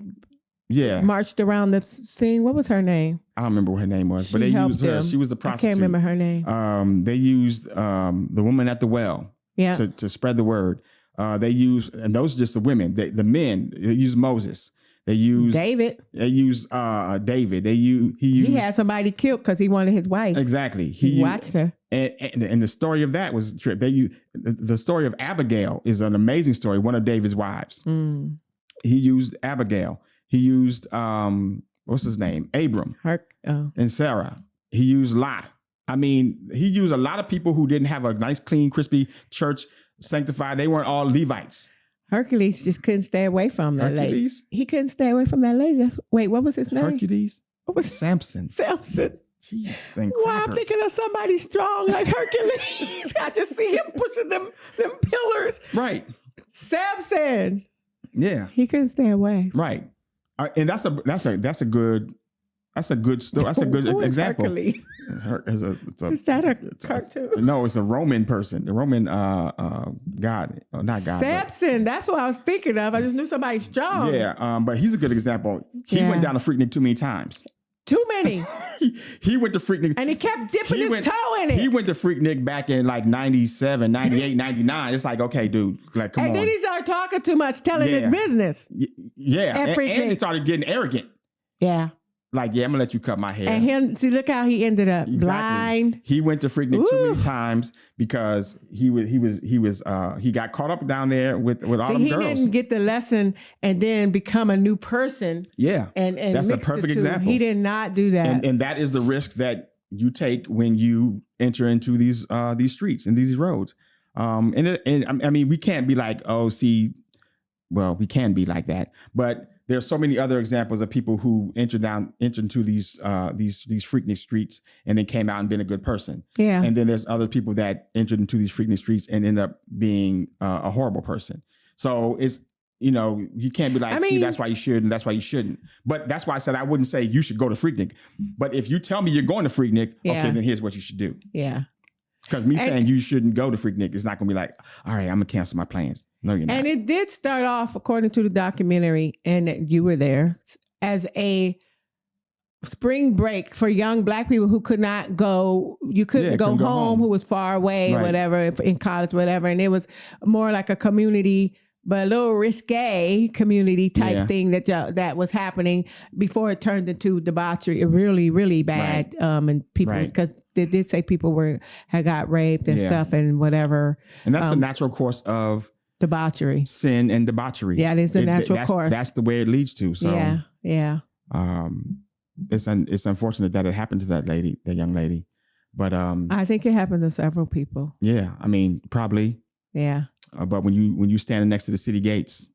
Yeah. marched around the thing. What was her name? I don't remember what her name was, but they helped used her. them. She was a I prostitute. can't remember her name. They used the woman at the well to spread the word. They used, and those are just the women. The men, they used Moses. They used David. They used David. He had somebody killed because he wanted his wife. Exactly. He watched her. And the story of that was the story of Abigail is an amazing story. One of David's wives. Mm. He used Abigail. He used what's his name? Abram and Sarah. He used Lot. I mean, he used a lot of people who didn't have a nice, clean, crispy church sanctified. They weren't all Levites. Hercules just couldn't stay away from that lady. He couldn't stay away from that lady. Wait, what was his name? Hercules? What was Samson? Samson. Jeez, and wow, I'm thinking of somebody strong like Hercules. I just see him pushing them pillars. Right. Samson. Yeah. He couldn't stay away. Right. And that's a good story. That's a good example. Hercules? Is that a cartoon? No, it's a Roman person. The Roman god, not god. Samson. That's what I was thinking of. I just knew somebody strong. Yeah, but he's a good example. He went down to Freaknik too many times. Too many. He went to Freaknik. And he kept dipping his toe in it. He went to Freaknik back in like 97, 98, 99. It's like, okay, dude, like, come on. And then he started talking too much, telling his business. Yeah. And he started getting arrogant. Yeah. Like, I'm gonna let you cut my hair. And look how he ended up blind. He went to Freaknik too many times because he got caught up down there with all them girls. He didn't get the lesson and then become a new person. Yeah, and that's a perfect example. He did not do that, and that is the risk that you take when you enter into these streets and these roads. I mean, we can't be like, we can be like that, but there's so many other examples of people who entered into these Freaknik streets and then came out and been a good person. Yeah. And then there's other people that entered into these Freaknik streets and end up being a horrible person. So it's, you can't be like, see, that's why you should and that's why you shouldn't. But that's why I said I wouldn't say you should go to Freaknik. But if you tell me you're going to Freaknik, okay, then here's what you should do. Yeah. Because saying you shouldn't go to Freaknik is not going to be like, all right, I'm going to cancel my plans. No, you're not. And it did start off, according to the documentary, and you were there, as a spring break for young Black people who could not go. You couldn't go home, who was far away, whatever, in college, whatever. And it was more like a community, but a little risque community type thing that was happening before it turned into debauchery, really, really bad. And people, because they did say people had got raped and stuff and whatever. And that's the natural course of debauchery, sin and debauchery. Yeah, it is the natural course. That's the way it leads to. So yeah. It's unfortunate that it happened to that young lady, but I think it happened to several people. Yeah, I mean, probably. Yeah. But when you standing next to the city gates,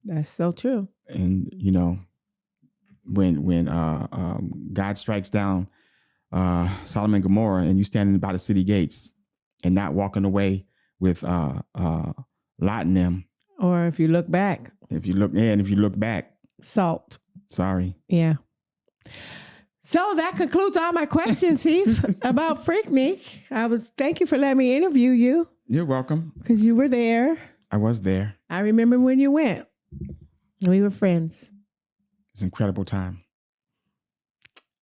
that's so true. And when God strikes down Sodom and Gomorrah, and you standing by the city gates and not walking away with Lot and them. Or if you look back. If you look back. Salt. Sorry. Yeah. So that concludes all my questions, Heath, about Freaknik. Thank you for letting me interview you. You're welcome. Because you were there. I was there. I remember when you went. We were friends. It's an incredible time.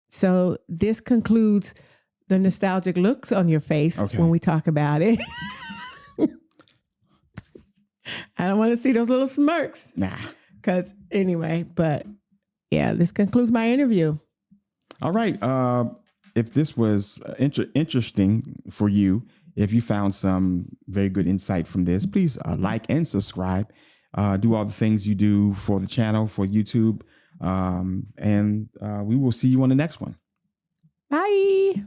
So this concludes the nostalgic looks on your face when we talk about it. I don't want to see those little smirks. Nah. Because anyway, but yeah, this concludes my interview. All right. If this was interesting for you, if you found some very good insight from this, please like and subscribe. Do all the things you do for the channel, for YouTube. And we will see you on the next one. Bye.